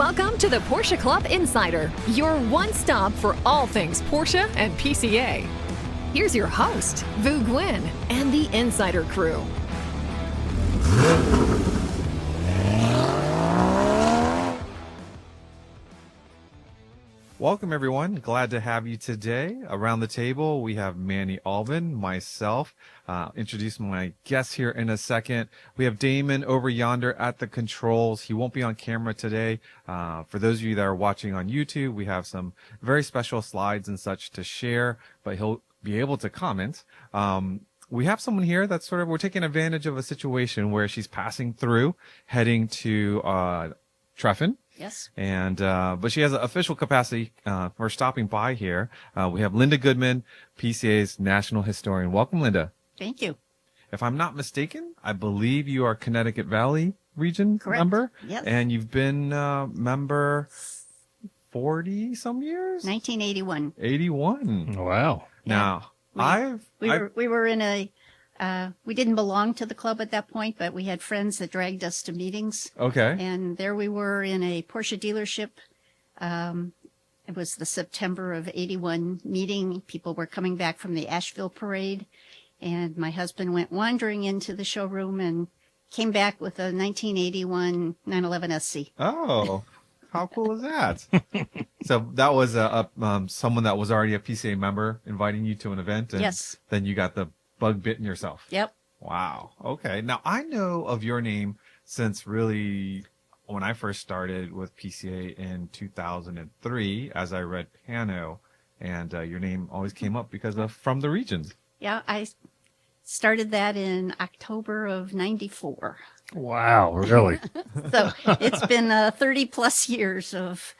Welcome to the Porsche Club Insider, your one stop for all things Porsche and PCA. Here's your host, Vu Gwyn, and the Insider crew. Welcome, everyone. Glad to have you today. Around the table, we have Manny Alvin, myself. Introduce my guest here in a second. We have Damon over yonder at the controls. He won't be on camera today. For those of you that are watching on YouTube, we have some very special slides and such to share, but he'll be able to comment. We have someone here that's we're taking advantage of a situation where she's passing through, heading to Treffens. Yes. And, but she has an official capacity, for stopping by here. We have Linda Goodman, PCA's national historian. Welcome, Linda. Thank you. If I'm not mistaken, I believe you are Connecticut Valley region Correct. member. Yes. And you've been, member 40 some years? 1981. 81. Wow. Now, We were in a, we didn't belong to the club at that point, but we had friends that dragged us to meetings. okay. And there we were in a Porsche dealership. It was the September of 81 meeting. People were coming back from the Asheville Parade. And my husband went wandering into the showroom and came back with a 1981 911 SC. Oh, how cool is that? So that was someone that was already a PCA member inviting you to an event. And Yes. Then you got the bug bitten yourself. Yep. Wow. Okay. Now I know of your name since really when I first started with PCA in 2003, as I read Pano, and your name always came up because of From the Regions. Yeah, I started that in October of 94. Wow, really? So it's been 30 plus years of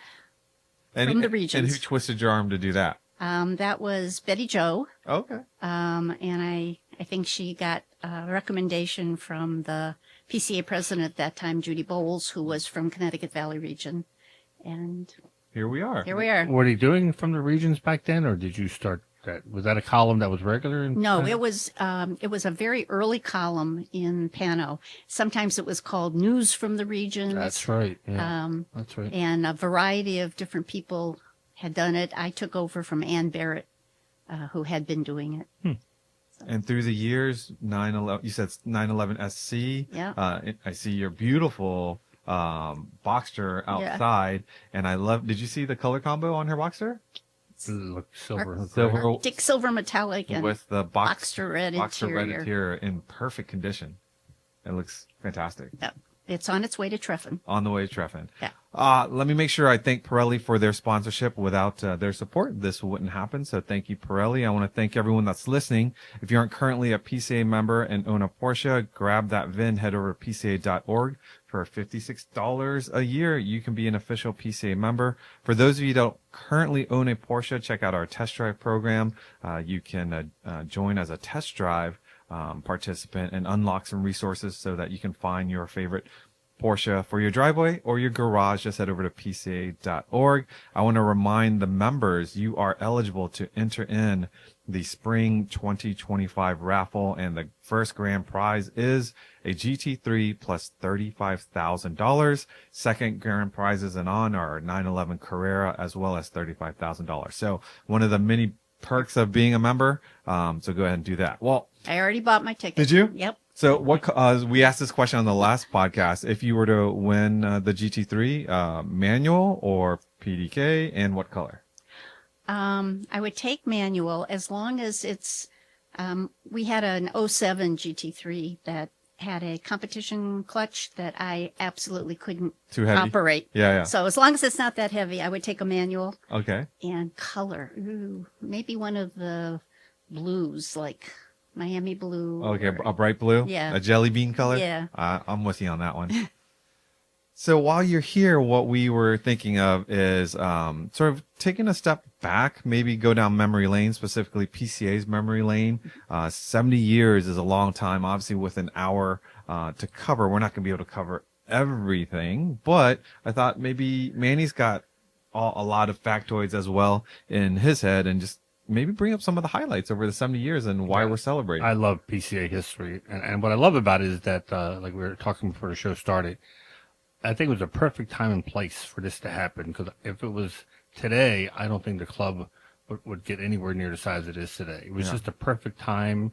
From the Regions. And who twisted your arm to do that? that was Betty Jo. Okay. And I think she got a recommendation from the PCA president at that time, Judy Bowles, who was from Connecticut Valley region. And Here we are. here we are. Were you doing From the Regions back then, or did you start that? Was that a column that was regular? No, it was a very early column in Pano. Sometimes it was called News from the Regions. That's right. Yeah, that's right. And a variety of different people had done it. I took over from Ann Barrett, who had been doing it. And through the years, 911, you said 911 SC. Yeah. I see your beautiful Boxster outside, and I love. Did you see the color combo on her Boxster? Look, silver. Silver Arctic silver metallic and with the Boxster red Boxster red interior. interior in perfect condition. It looks fantastic. Yeah. It's on its way to Treffens. On the way to Treffens. Yeah. Let me make sure I thank Pirelli for their sponsorship. Without their support, this wouldn't happen. So thank you, Pirelli. I want to thank everyone that's listening. If you aren't currently a PCA member and own a Porsche, grab that VIN, head over to PCA.org. For $56 a year, you can be an official PCA member. For those of you that don't currently own a Porsche, check out our test drive program. You can join as a test drive participant and unlock some resources so that you can find your favorite Porsche for your driveway or your garage. Just head over to PCA.org. I want to remind the members you are eligible to enter in the spring 2025 raffle, and the first grand prize is a GT3 plus $35,000. Second grand prizes and on are a 911 Carrera as well as $35,000. So one of the many perks of being a member. So go ahead and do that. Well, I already bought my ticket. Did you? Yep. So what, we asked this question on the last podcast, if you were to win the GT3, manual or PDK, and what color? I would take manual as long as it's, we had an '07 GT3 that had a competition clutch that I absolutely couldn't Too heavy? operate. Yeah. So as long as it's not that heavy, I would take a manual. Okay. And color. Ooh, maybe one of the blues, like Miami blue. Okay, or- a bright blue? Yeah. A jelly bean color? Yeah. I'm with you on that one. So while you're here, what we were thinking of is sort of taking a step back, maybe go down memory lane, specifically PCA's memory lane. 70 years is a long time. Obviously, with an hour to cover, we're not going to be able to cover everything. But I thought maybe Manny's got a lot of factoids as well in his head, and just maybe bring up some of the highlights over the 70 years and why we're celebrating. I love PCA history. And what I love about it is that, like we were talking before the show started, I think it was a perfect time and place for this to happen, because if it was today, I don't think the club would get anywhere near the size it is today. It was just a perfect time.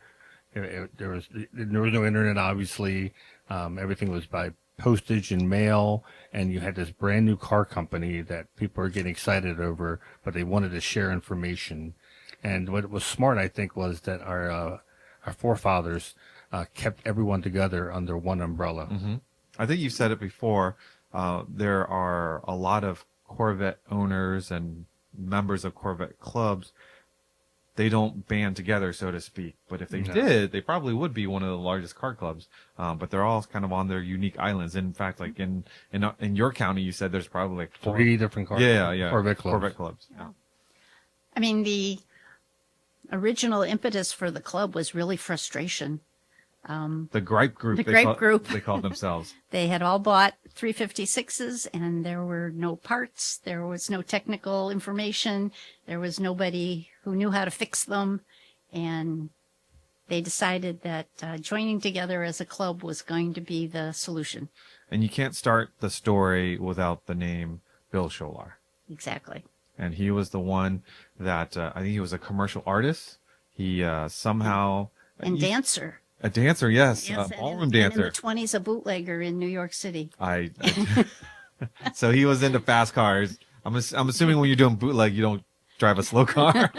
There was no internet, obviously. Everything was by postage and mail, and you had this brand new car company that people were getting excited over, but they wanted to share information. And what was smart, I think, was that our forefathers kept everyone together under one umbrella. Mm-hmm. I think you've said it before. There are a lot of Corvette owners and members of Corvette clubs. They don't band together, so to speak. But if they did, they probably would be one of the largest car clubs. But they're all kind of on their unique islands. In fact, like in your county, you said there's probably like 3 different Corvette clubs. Yeah. I mean, the original impetus for the club was really frustration. The gripe group. They called themselves. They had all bought 356s, and there were no parts. There was no technical information. There was nobody who knew how to fix them. And they decided that joining together as a club was going to be the solution. And you can't start the story without the name Bill Scholar. Exactly. And he was the one that, I think he was a commercial artist. He somehow... And dancer. A dancer, yes. Yes, A ballroom dancer. And in the 20s, a bootlegger in New York City. So he was into fast cars. I'm assuming when you're doing bootleg, you don't drive a slow car.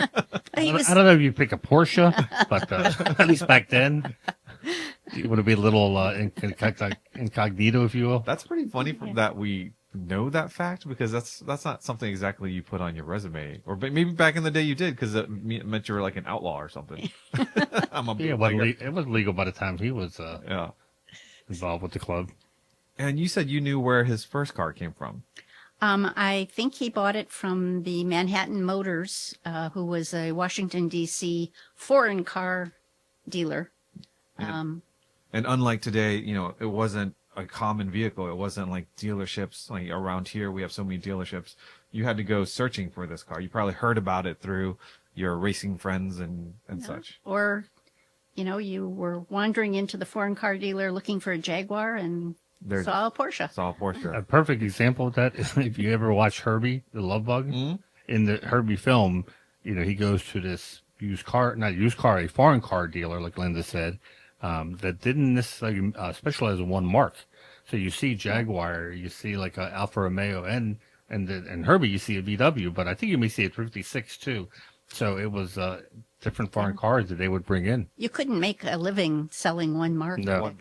I don't know if you pick a Porsche, but at least back then, it would be a little incognito, if you will. That's pretty funny that we know that fact, because that's not something exactly you put on your resume, or maybe back in the day you did, because it meant you were like an outlaw or something. It was legal by the time he was involved with the club. And you said you knew where his first car came from. I think he bought it from the Manhattan Motors, who was a Washington, D.C. foreign car dealer. And unlike today, it wasn't a common vehicle. It wasn't like dealerships. Like around here, we have so many dealerships. You had to go searching for this car. You probably heard about it through your racing friends and such. Or, you were wandering into the foreign car dealer looking for a Jaguar and saw a Porsche. A perfect example of that is if you ever watch Herbie, the Love Bug, in the Herbie film, he goes to this a foreign car dealer, like Linda said, that didn't necessarily specialize in one mark. So you see Jaguar, you see like a Alfa Romeo, and Herbie, you see a VW, but I think you may see a 356 too. So it was different foreign cars that they would bring in. You couldn't make a living selling one mark. No. One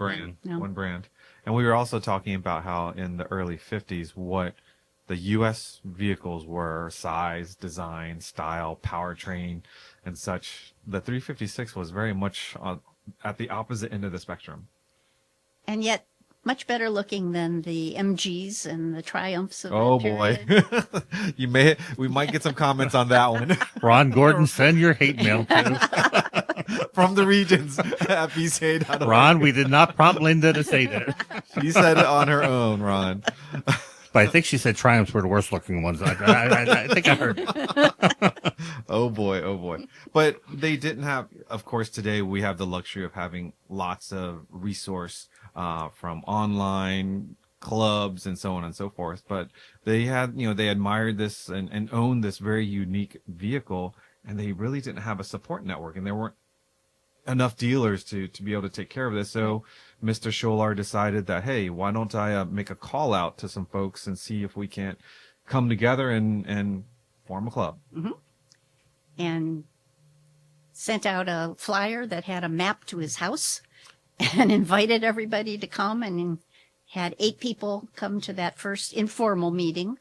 brand. And we were also talking about how in the early 50s, what the U.S. vehicles were: size, design, style, powertrain, and such. The 356 was very much at the opposite end of the spectrum. And yet much better looking than the MGs and the Triumphs of Oh that boy. We might get some comments on that one. Ron Gordon, send your hate mail to from the regions at PCA. Ron, we did not prompt Linda to say that. She said it on her own, Ron. But I think she said Triumphs were the worst looking ones. I think I heard. Oh boy. But they didn't have, of course, today we have the luxury of having lots of resource from online clubs and so on and so forth. But they had, they admired this and owned this very unique vehicle, and they really didn't have a support network, and there weren't enough dealers to be able to take care of this. So Mr. Scholar decided that, hey, why don't I make a call out to some folks and see if we can't come together and form a club. Mm-hmm. And sent out a flyer that had a map to his house and invited everybody to come, and had 8 people come to that first informal meeting,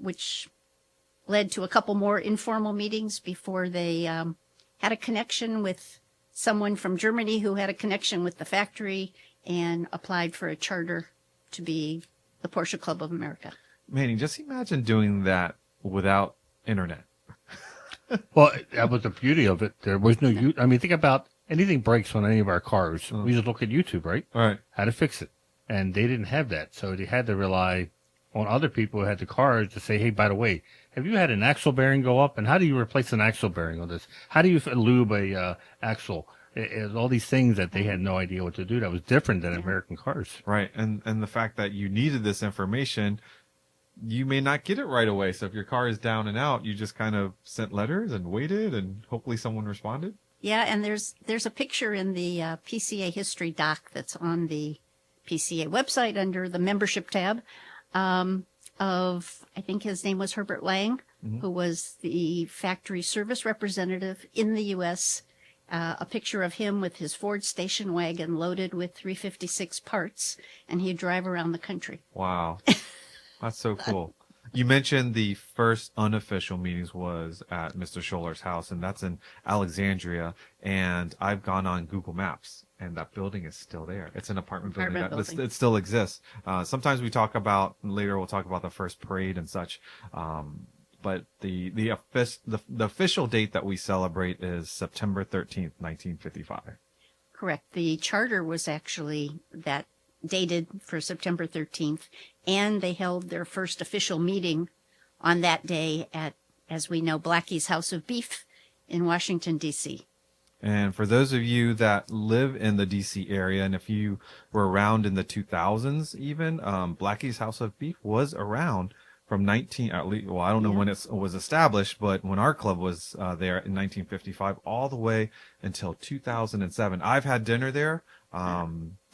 which led to a couple more informal meetings before they had a connection with someone from Germany who had a connection with the factory and applied for a charter to be the Porsche Club of America. Manny, just imagine doing that without internet. Well, that was the beauty of it. There was no, think about anything breaks on any of our cars. We just look at YouTube, right? All right. How to fix it. And they didn't have that. So they had to rely on other people who had the cars to say, hey, by the way, have you had an axle bearing go up? And how do you replace an axle bearing on this? How do you lube a axle? It was all these things that they had no idea what to do. That was different than American cars. Right. And the fact that you needed this information, you may not get it right away. So if your car is down and out, you just kind of sent letters and waited and hopefully someone responded. Yeah, and there's a picture in the PCA History doc that's on the PCA website under the membership tab of, I think his name was Herbert Lang, who was the factory service representative in the U.S., a picture of him with his Ford station wagon loaded with 356 parts, and he'd drive around the country. Wow. That's so cool. You mentioned the first unofficial meetings was at Mr. Scholler's house, and that's in Alexandria. And I've gone on Google Maps, and that building is still there. It's an apartment building. It still exists. Sometimes we'll talk about the first parade and such. But the official date that we celebrate is September 13th, 1955. Correct. The charter was actually that dated for September 13th, and they held their first official meeting on that day at, as we know, Blackie's House of Beef in Washington, D.C. And for those of you that live in the D.C. area, and if you were around in the 2000s even, Blackie's House of Beef was around from I don't know when it was established, but when our club was there in 1955 all the way until 2007. I've had dinner there.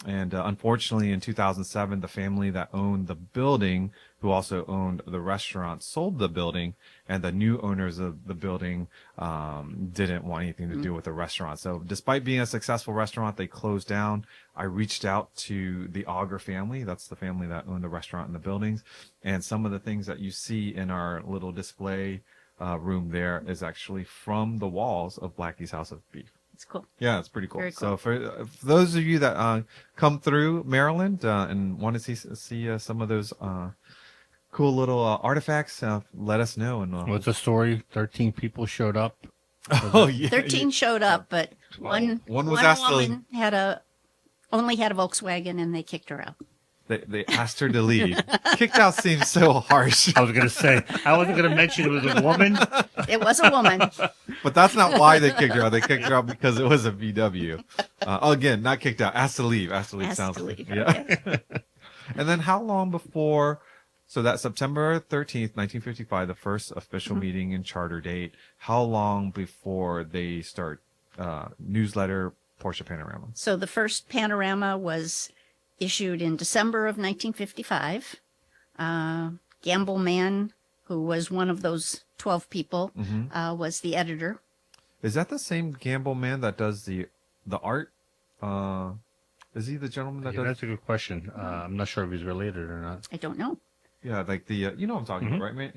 And unfortunately, in 2007, the family that owned the building, who also owned the restaurant, sold the building, and the new owners of the building didn't want anything to do with the restaurant. So despite being a successful restaurant, they closed down. I reached out to the Auger family. That's the family that owned the restaurant and the buildings. And some of the things that you see in our little display room there is actually from the walls of Blackie's House of Beef. It's cool. Yeah, it's pretty cool. Very So cool. for those of you that come through Maryland and want to see some of those cool little artifacts, let us know. And What's the story? 13 people showed up. oh yeah, 13 showed up, but one was asked to woman only had a Volkswagen, and they kicked her out. They asked her to leave. Kicked out seems so harsh. I was going to say, I wasn't going to mention it was a woman. It was a woman. But that's not why they kicked her out. They kicked her out because it was a VW. Again, not kicked out. Asked to leave. Asked sounds to like. leave, Yeah. okay. And then how long before, so that September 13th, 1955, the first official meeting and charter date, how long before they start newsletter Porsche Panorama? So the first Panorama was issued in December of 1955. Gamble Mann, who was one of those 12 people, was the editor. Is that the same Gamble man that does the art? Is he the gentleman that does? That's a good question. I'm not sure if he's related or not. I don't know. Yeah, like the you know what I'm talking about, right, man?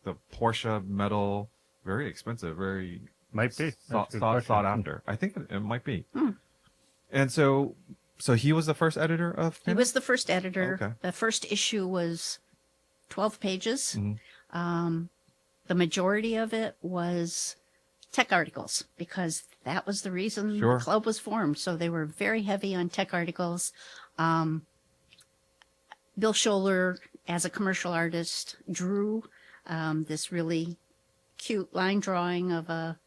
The Porsche metal, very expensive, very Might be. sought after. I think it might be. Hmm. And so he was the first editor of. He was the first editor. Okay. The first issue was 12 pages. Mhm. The majority of it was tech articles, because that was the reason Sure. the club was formed. So they were very heavy on tech articles. Bill Scholler, as a commercial artist, drew this really cute line drawing of a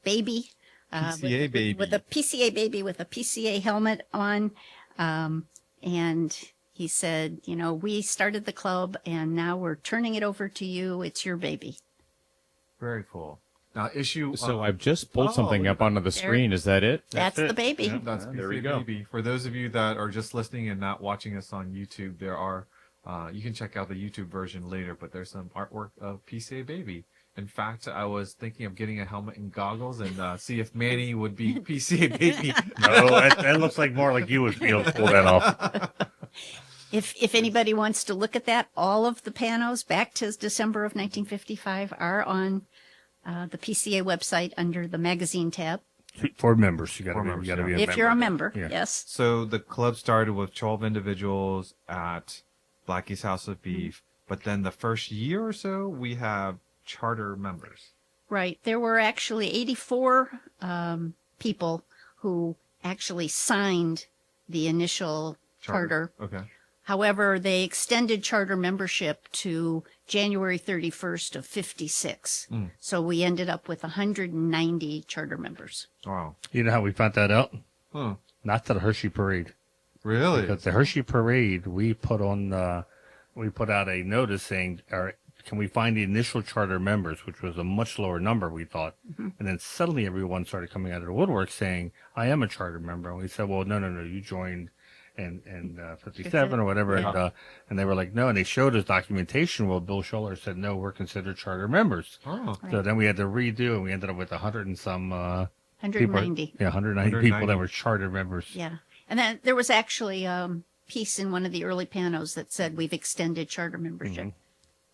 baby. PCA baby. With a PCA baby with a PCA helmet on. And he said, you know, we started the club and now we're turning it over to you. It's your baby. Very cool. Now issue. So I've just pulled something up onto the screen. Is that it? That's the baby. Yeah, that's There we PCA go. Baby. For those of you that are just listening and not watching us on YouTube, there are, you can check out the YouTube version later, but there's some artwork of PCA Baby. In fact, I was thinking of getting a helmet and goggles and see if Manny would be PCA Baby. No, that looks like more like you would be able to pull that off. If anybody wants to look at that, all of the panos back to December of 1955 are on the PCA website under the magazine tab. For members, you got For to be members, a yeah. member. If you're a member, Yeah. yes. So the club started with 12 individuals at Blackie's House of Beef, but then the first year or so, we have charter members. Right. There were actually 84 people who actually signed the initial charter. Okay. However, they extended charter membership to January 31st of 56. So we ended up with 190 charter members. Wow. You know how we found that out? Huh. Not the Hershey Parade. Really? Because the Hershey Parade, we put out a notice saying, can we find the initial charter members, which was a much lower number, we thought. And then suddenly everyone started coming out of the woodwork saying, I am a charter member. And we said, well, no, you joined in 57 or whatever. Yeah. And they were like, no. And they showed us documentation. Well, Bill Scholler said, no, we're considered charter members. Oh. Right. So then we had to redo, and we ended up with 100 and some 190. people. Yeah, 190 people that were charter members. Yeah. And then there was actually a piece in one of the early panos that said we've extended charter membership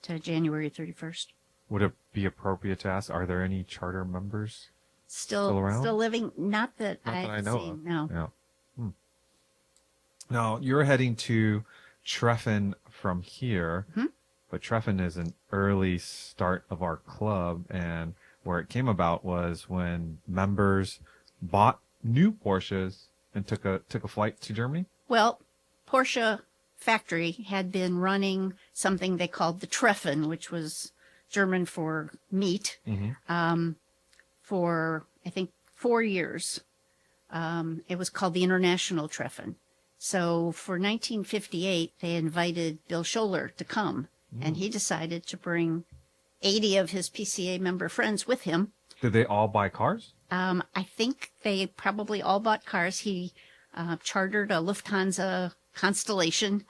to January 31st. Would it be appropriate to ask, are there any charter members? Still around? Still living? Not that Not that I I've know seen. of. No. Yeah. Now, you're heading to Treffens from here, but Treffens is an early start of our club, and where it came about was when members bought new Porsches and took a flight to Germany. Well, Porsche factory had been running something they called the Treffen, which was German for meat, for, I think, 4 years. It was called the International Treffen. So for 1958, they invited Bill Scholler to come, and he decided to bring 80 of his PCA member friends with him. Did they all buy cars? I think they probably all bought cars. He chartered a Lufthansa Constellation.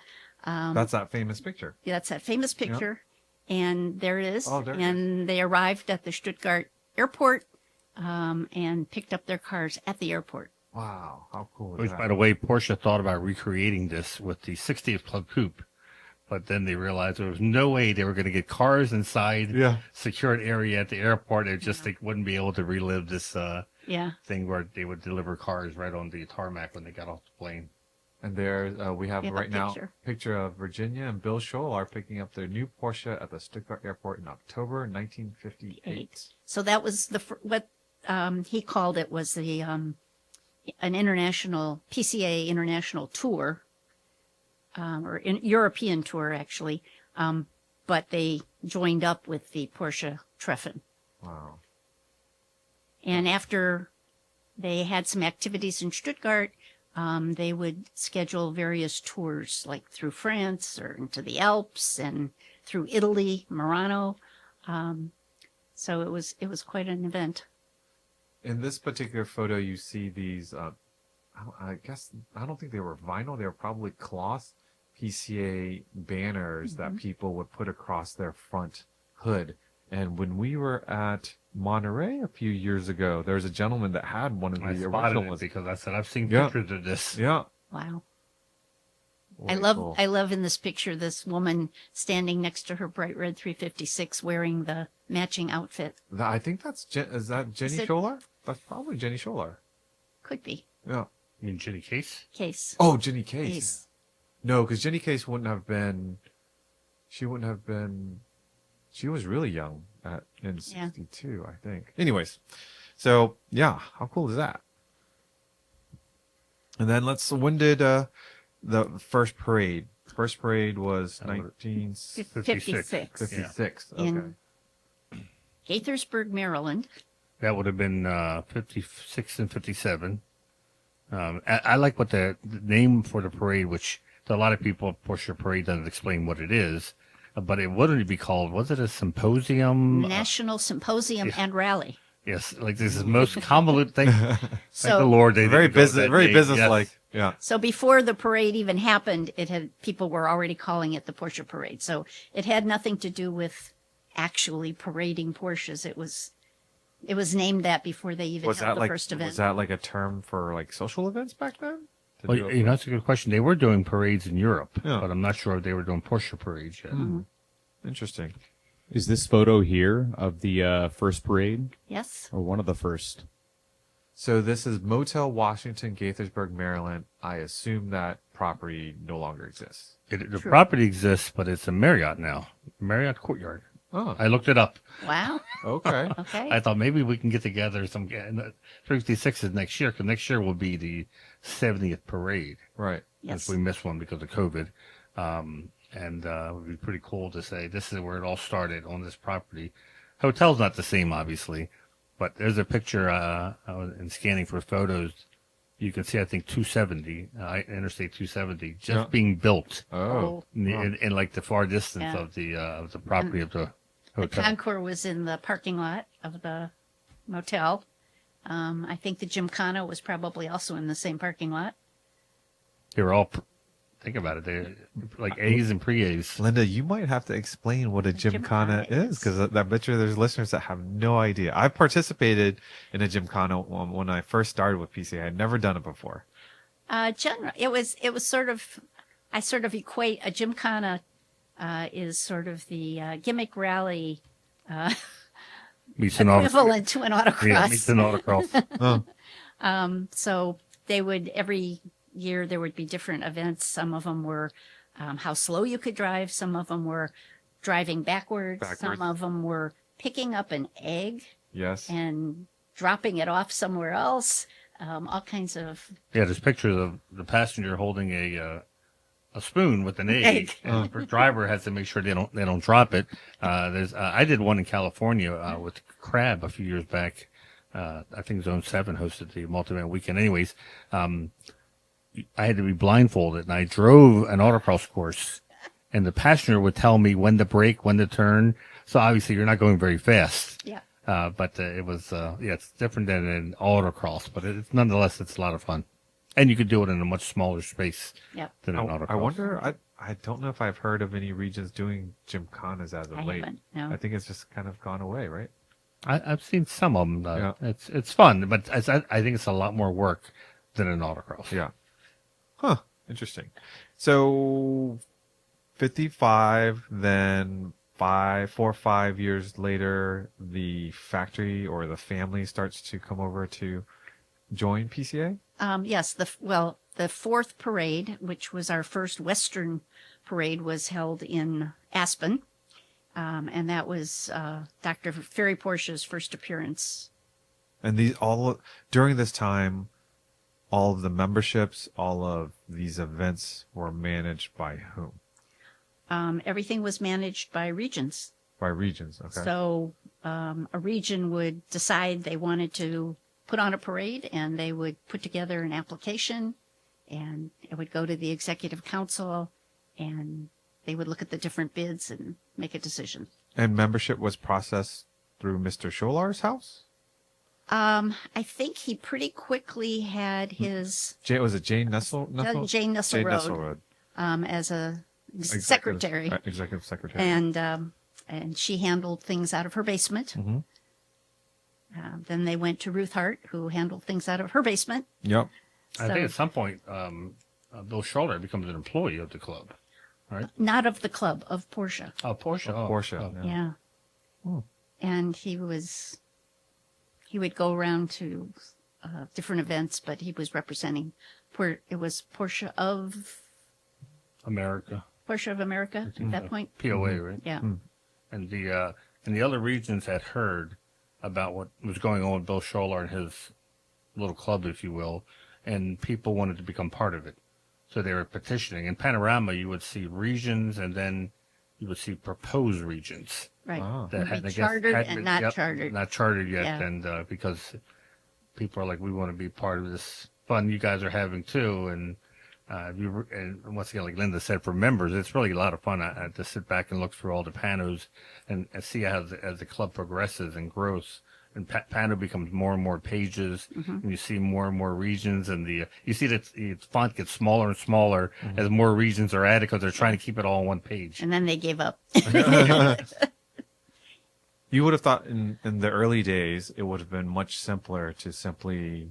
That's that famous picture. That's that famous picture. And there it is. Oh, there it and they arrived at the Stuttgart airport and picked up their cars at the airport. Wow, how cool is Which, that? by the way, Porsche thought about recreating this with the 60th Club Coupe, but then they realized there was no way they were going to get cars inside secured area at the airport. It just they wouldn't be able to relive this thing where they would deliver cars right on the tarmac when they got off the plane. And there we have We have a right now picture. picture of Virginia and Bill Scholl are picking up their new Porsche at the Stuttgart airport in October 1958. So that was what he called it was the an international PCA international tour, or European tour actually, but they joined up with the Porsche Treffen. Wow. And after they had some activities in Stuttgart, they would schedule various tours, like through France or into the Alps and through Italy, Murano. So it was quite an event. In this particular photo, you see these, I don't think they were vinyl. They were probably cloth PCA banners that people would put across their front hood. And when we were at Monterey a few years ago, there was a gentleman that had one of the original ones. Because I said, I've seen pictures of this. Yeah. Wow. Very cool. I love in this picture this woman standing next to her bright red 356 wearing the matching outfit. I think that's, is that Jenny Scholar? That's probably Jenny Scholar. Could be. Yeah. You mean Jenny Case? Case. Oh, Jenny Case. Case. No, because Jenny Case she was really young in 62, I think. Anyways, so yeah, how cool is that? And then when did the first parade? First parade was 1956. 56. Okay. In Gaithersburg, Maryland. That would have been 56 and 57. I like what the name for the parade, which to a lot of people, Porsche Parade doesn't explain what it is, but it wouldn't be called, was it a symposium? National Symposium and Rally. Yes, like this is the most convoluted thing. So, Thank the Lord, they very didn't go that day. business-like. Yes. Yeah. So before the parade even happened, people were already calling it the Porsche Parade. So it had nothing to do with actually parading Porsches. It was named that before they even held the first event. Was that like a term for like social events back then? Well, that's a good question. They were doing parades in Europe, but I'm not sure if they were doing Porsche parades yet. Interesting. Is this photo here of the first parade? Yes. Or one of the first? So this is Motel Washington, Gaithersburg, Maryland. I assume that property no longer exists. The property exists, but it's a Marriott now. Marriott Courtyard. Oh, I looked it up. Wow. okay. Okay. I thought maybe we can get together 56 is next year, because next year will be the 70th parade. Right. Yes. We missed one because of COVID. And it would be pretty cool to say this is where it all started on this property. Hotel's not the same, obviously, but there's a picture I was in scanning for photos. You can see, I think, 270, Interstate 270, just being built Oh. in like the far distance Yeah. of the property of the The hotel. Concours was in the parking lot of the motel. I think the Gymkhana was probably also in the same parking lot. They were all, think about it, they're like A's and pre-A's. Linda, you might have to explain what a gymkhana is, because I bet you there's listeners that have no idea. I participated in a gymkhana when I first started with PCA. I'd never done it before. It was sort of, I sort of equate a Gymkhana is sort of the gimmick rally Meets an auto- equivalent to an autocross. Yeah, meets an autocross. Oh, So they would, every year there would be different events. Some of them were how slow you could drive. Some of them were driving backwards. Some of them were picking up an egg yes. and dropping it off somewhere else. All kinds of Yeah, there's pictures of the passenger holding a spoon with an egg, and the driver has to make sure they don't drop it. I did one in California with crab a few years back. I think Zone 7 hosted the multi-event weekend. Anyways, I had to be blindfolded, and I drove an autocross course, and the passenger would tell me when to brake, when to turn. So obviously you're not going very fast. yeah. But it was, it's different than an autocross, but nonetheless, it's a lot of fun. And you could do it in a much smaller space than an autocross. I wonder, I don't know if I've heard of any regions doing gymkhanas as of I late. haven't, no. I think it's just kind of gone away, right? I've seen some of them. It's fun, but I think it's a lot more work than an autocross. Yeah. Huh. Interesting. So 55, then 4 or 5 years later, the factory or the family starts to come over to join PCA? Yes, the fourth parade, which was our first Western parade, was held in Aspen. And that was Dr. Ferry Porsche's first appearance. And during this time, all of the memberships, all of these events were managed by whom? Everything was managed by regions. By regions, okay. So a region would decide they wanted to put on a parade, and they would put together an application, and it would go to the executive council, and they would look at the different bids and make a decision. And membership was processed through Mr. Scholar's house? I think he pretty quickly had his Was it Jane Nessel? Jane Nessel Road, as a secretary. Executive secretary. And she handled things out of her basement. Mm-hmm. Then they went to Ruth Hart, who handled things out of her basement. Yep. I think at some point, Bill Scholar becomes an employee of the club, right? Not of the club, of Porsche. Oh, Porsche. Porsche. Yeah. And he would go around to different events, but he was representing, it was Porsche of America. at that point. POA, right? Yeah. And the other regions had heard about what was going on with Bill Scholar and his little club, if you will, and people wanted to become part of it. So they were petitioning. In Panorama, you would see regions, and then you would see proposed regions. Right. Ah. That had chartered and not chartered. Not chartered yet, Yeah. and because people are like, we want to be part of this fun you guys are having too, and and once again, like Linda said, for members, it's really a lot of fun to sit back and look through all the panos and see how as the club progresses and grows. And pano becomes more and more pages, and you see more and more regions, and you see that the font gets smaller and smaller as more regions are added because they're trying to keep it all on one page. And then they gave up. You would have thought in the early days, it would have been much simpler to simply,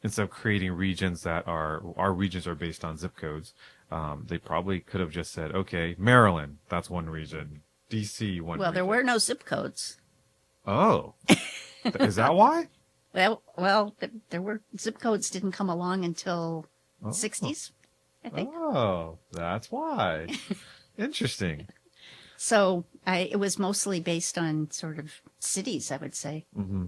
instead of creating regions that our regions are based on zip codes, they probably could have just said, okay, Maryland, that's one region. DC, one Well, region. there were no zip codes. Oh. Is that why? Well, there were zip codes didn't come along until Oh. 60s, I think. Oh, that's why. Interesting. So it was mostly based on sort of cities, I would say. Mm-hmm.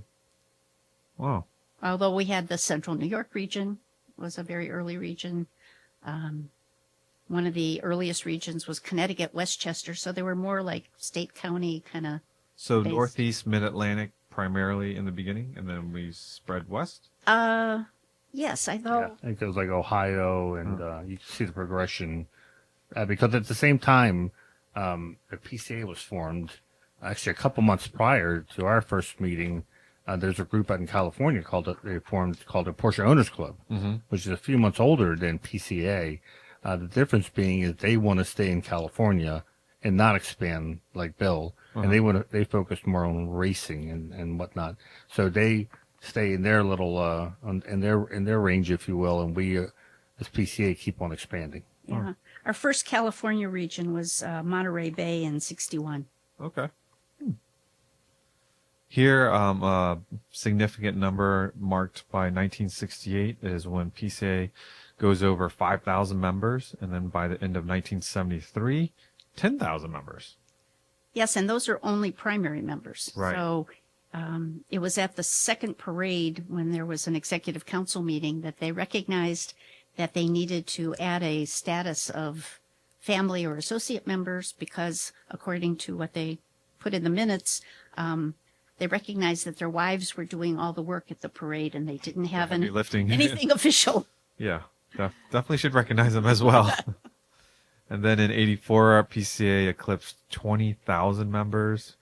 Wow. Although we had the Central New York region, was a very early region. One of the earliest regions was Connecticut, Westchester, so they were more like state county kind of. So based. Northeast, Mid-Atlantic primarily in the beginning, and then we spread west? Yes, I Yeah, thought. I think it was like Ohio, and you can see the progression. Because at the same time, the PCA was formed. Actually, a couple months prior to our first meeting, there's a group out in California called the Porsche Owners Club, which is a few months older than PCA. The difference being is they want to stay in California and not expand like Bill, and they focus more on racing and whatnot. So they stay in their little in their range, if you will, and we as PCA keep on expanding. Yeah. Our first California region was Monterey Bay in '61. Okay. Here, a significant number marked by 1968 is when PCA goes over 5,000 members, and then by the end of 1973, 10,000 members. Yes, and those are only primary members. Right. So it was at the second parade when there was an executive council meeting that they recognized that they needed to add a status of family or associate members because, according to what they put in the minutes, they recognized that their wives were doing all the work at the parade and they didn't have Heavy lifting. anything official. Yeah, definitely should recognize them as well. And then in '84, PCA eclipsed 20,000 members.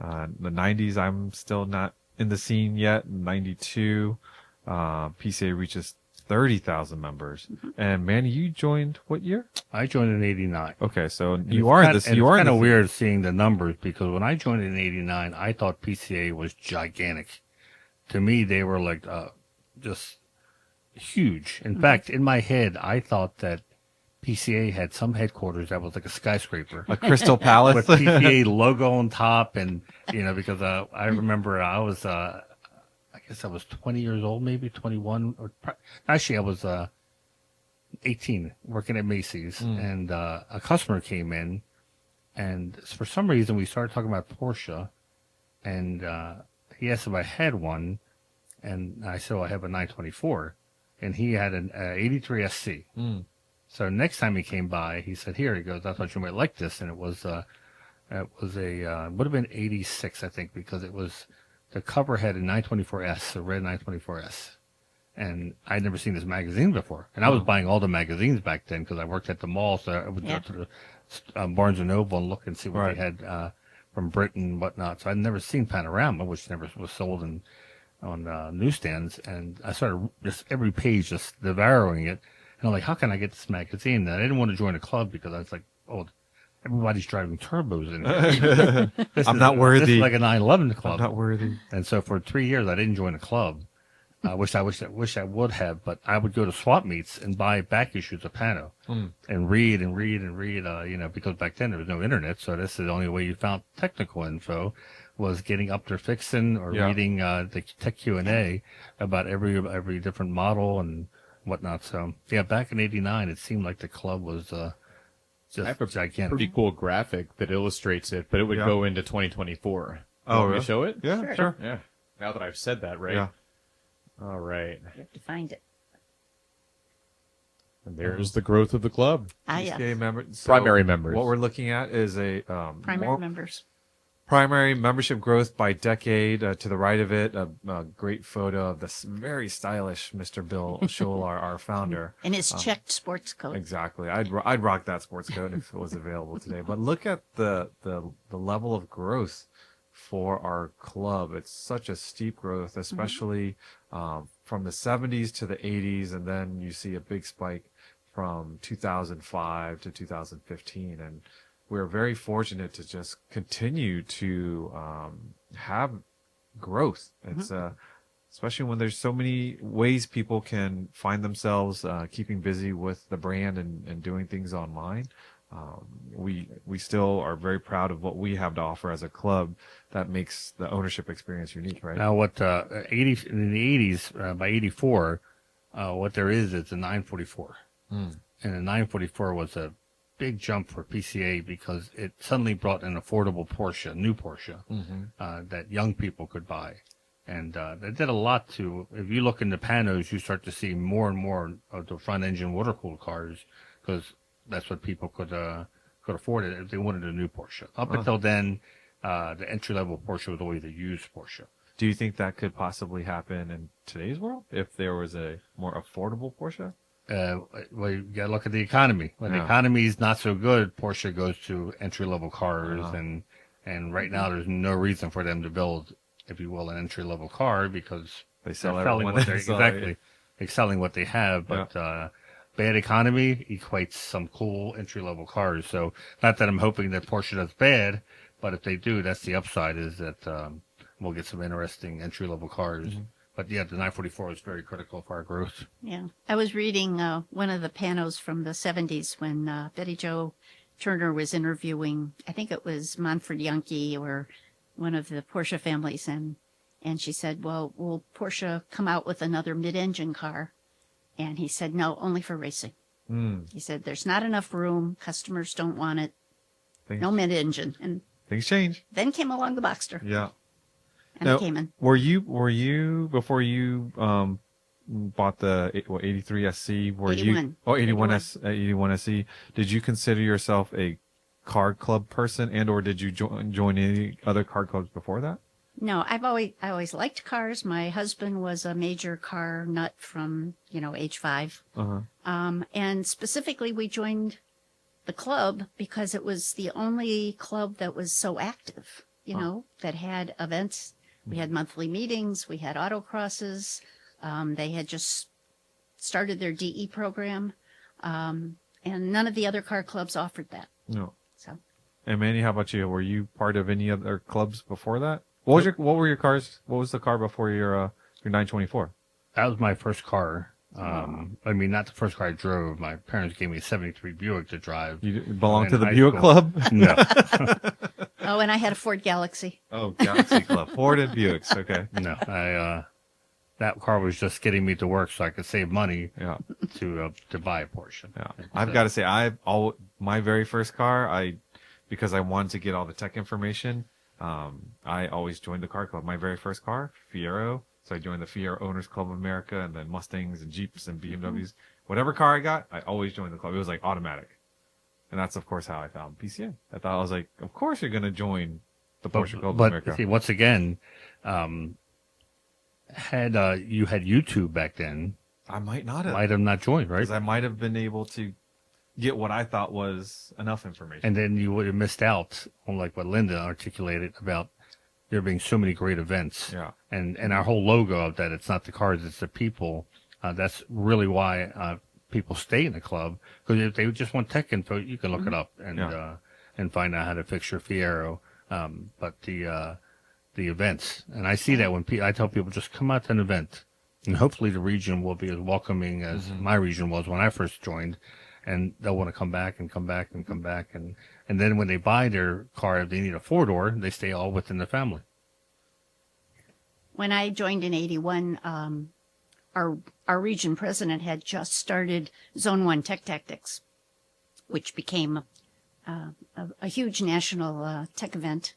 The '90s, I'm still not in the scene yet. In '92, PCA reaches 30,000 members. And Manny, you joined what year? I joined in '89. Okay, so And you it's are kind- this. and You it's are kind of the- weird seeing the numbers because when I joined in '89, I thought PCA was gigantic. To me, they were like just huge. In fact, in my head, I thought that PCA had some headquarters that was like a skyscraper a Crystal Palace. with PCA logo on top, and because I remember I was I guess I was 20 years old, maybe 21, or actually I was 18 working at Macy's, and a customer came in, and for some reason we started talking about Porsche, and he asked if I had one, and I said, well, I have a 924, and he had an 83 SC. So next time he came by, he said, here, he goes, I thought you might like this, and it was a would have been 86, I think, because it was the cover had a 924S, a red 924S. And I'd never seen this magazine before. And I was buying all the magazines back then because I worked at the mall. So I would go to the Barnes & Noble and look and see what they had from Britain and whatnot. So I'd never seen Panorama, which never was sold on newsstands. And I started just every page just devouring it. And I'm like, how can I get this magazine? And I didn't want to join a club because I was like, oh, everybody's driving turbos in here. I'm not worthy. This is like a 911 club. I'm not worthy. And so for 3 years, I didn't join a club. I wish I would have, but I would go to swap meets and buy back issues of Pano and read, because back then there was no internet. So this is the only way you found technical info was getting up their fixin' or reading the tech Q&A about every different model and whatnot. So yeah, back in '89, it seemed like the club was just I have a gigantic. pretty cool graphic that illustrates it, but it would go into 2024. Oh, Want me really? to show it? Yeah, sure. Yeah. Now that I've said that, right? Yeah. All right. You have to find it. And there's the growth of the club. PCA members. Primary members. What we're looking at is a Primary members. primary membership growth by decade. To the right of it, a great photo of this very stylish Mr. Bill Scholl, our founder. And his checked sports coat. Exactly. I'd rock that sports coat if it was available today. But look at the level of growth for our club. It's such a steep growth, especially from the 70s to the 80s, and then you see a big spike from 2005 to 2015. And we're very fortunate to just continue to have growth. It's especially when there's so many ways people can find themselves keeping busy with the brand and doing things online. We still are very proud of what we have to offer as a club that makes the ownership experience unique, right? Now, what in the 80s, by 84, what there is a 944. And the 944 was a big jump for PCA because it suddenly brought an affordable Porsche, new Porsche, that young people could buy. And they did a lot to, if you look in the panos, you start to see more and more of the front engine water cooled cars, because that's what people could afford it if they wanted a new Porsche. Up until then, the entry level Porsche was always a used Porsche. Do you think that could possibly happen in today's world if there was a more affordable Porsche? Well, you gotta look at the economy. When the economy is not so good, Porsche goes to entry level cars, and right now there's no reason for them to build, if you will, an entry level car, because They sell they're selling what everyone. they're selling what they have. But bad economy equates some cool entry level cars. So not that I'm hoping that Porsche does bad, but if they do, that's the upside, is that we'll get some interesting entry level cars. But yeah, the 944 is very critical for our growth. Yeah. I was reading one of the panos from the 70s when Betty Jo Turner was interviewing, I think it was Manfred Yankee or one of the Porsche families. And she said, well, will Porsche come out with another mid-engine car? And he said, no, only for racing. He said, there's not enough room. Customers don't want it. No mid-engine. And Things change. then came along the Boxster. Yeah. And it came in. Were you before you bought the 83 SC? Were 81. you 81 SC? Did you consider yourself a car club person, and or did you join any other car clubs before that? No, I always liked cars. My husband was a major car nut from, age 5. And specifically we joined the club because it was the only club that was so active, that had events. We had monthly meetings. We had autocrosses. They had just started their DE program. And none of the other car clubs offered that. No. So. And Manny, how about you? Were you part of any other clubs before that? What were your cars? What was the car before your 924? That was my first car. I mean, not the first car I drove. My parents gave me a 73 Buick to drive. You belong to the high Buick school. Club? No. Oh, and I had a Ford Galaxy. Oh, Galaxy Club. Ford and Buicks. Okay. No. That car was just getting me to work so I could save money Yeah. to buy a Porsche. Yeah. I've got to say, my very first car, because I wanted to get all the tech information, I always joined the car club. My very first car, Fiero. So I joined the Fiero Owners Club of America, and then Mustangs and Jeeps and BMWs. Whatever car I got, I always joined the club. It was like automatic. And that's, of course, how I found PCA. I was like, of course you're going to join the Porsche Club of America. But see, once again, had you had YouTube back then, I might not have. might have not joined, right? Because I might have been able to get what I thought was enough information. And then you would have missed out on like what Linda articulated about there being so many great events. Yeah. And our whole logo of that, it's not the cars, it's the people. That's really why people stay in the club. Because if they just want tech info, you can look it up and find out how to fix your Fiero. But the events, and I see that when I tell people just come out to an event, and hopefully the region will be as welcoming as my region was when I first joined. And they'll want to come back and come back and come back. And then when they buy their car, if they need a 4-door, they stay all within the family. When I joined in 81, our region president had just started Zone 1 Tech Tactics, which became a huge national tech event.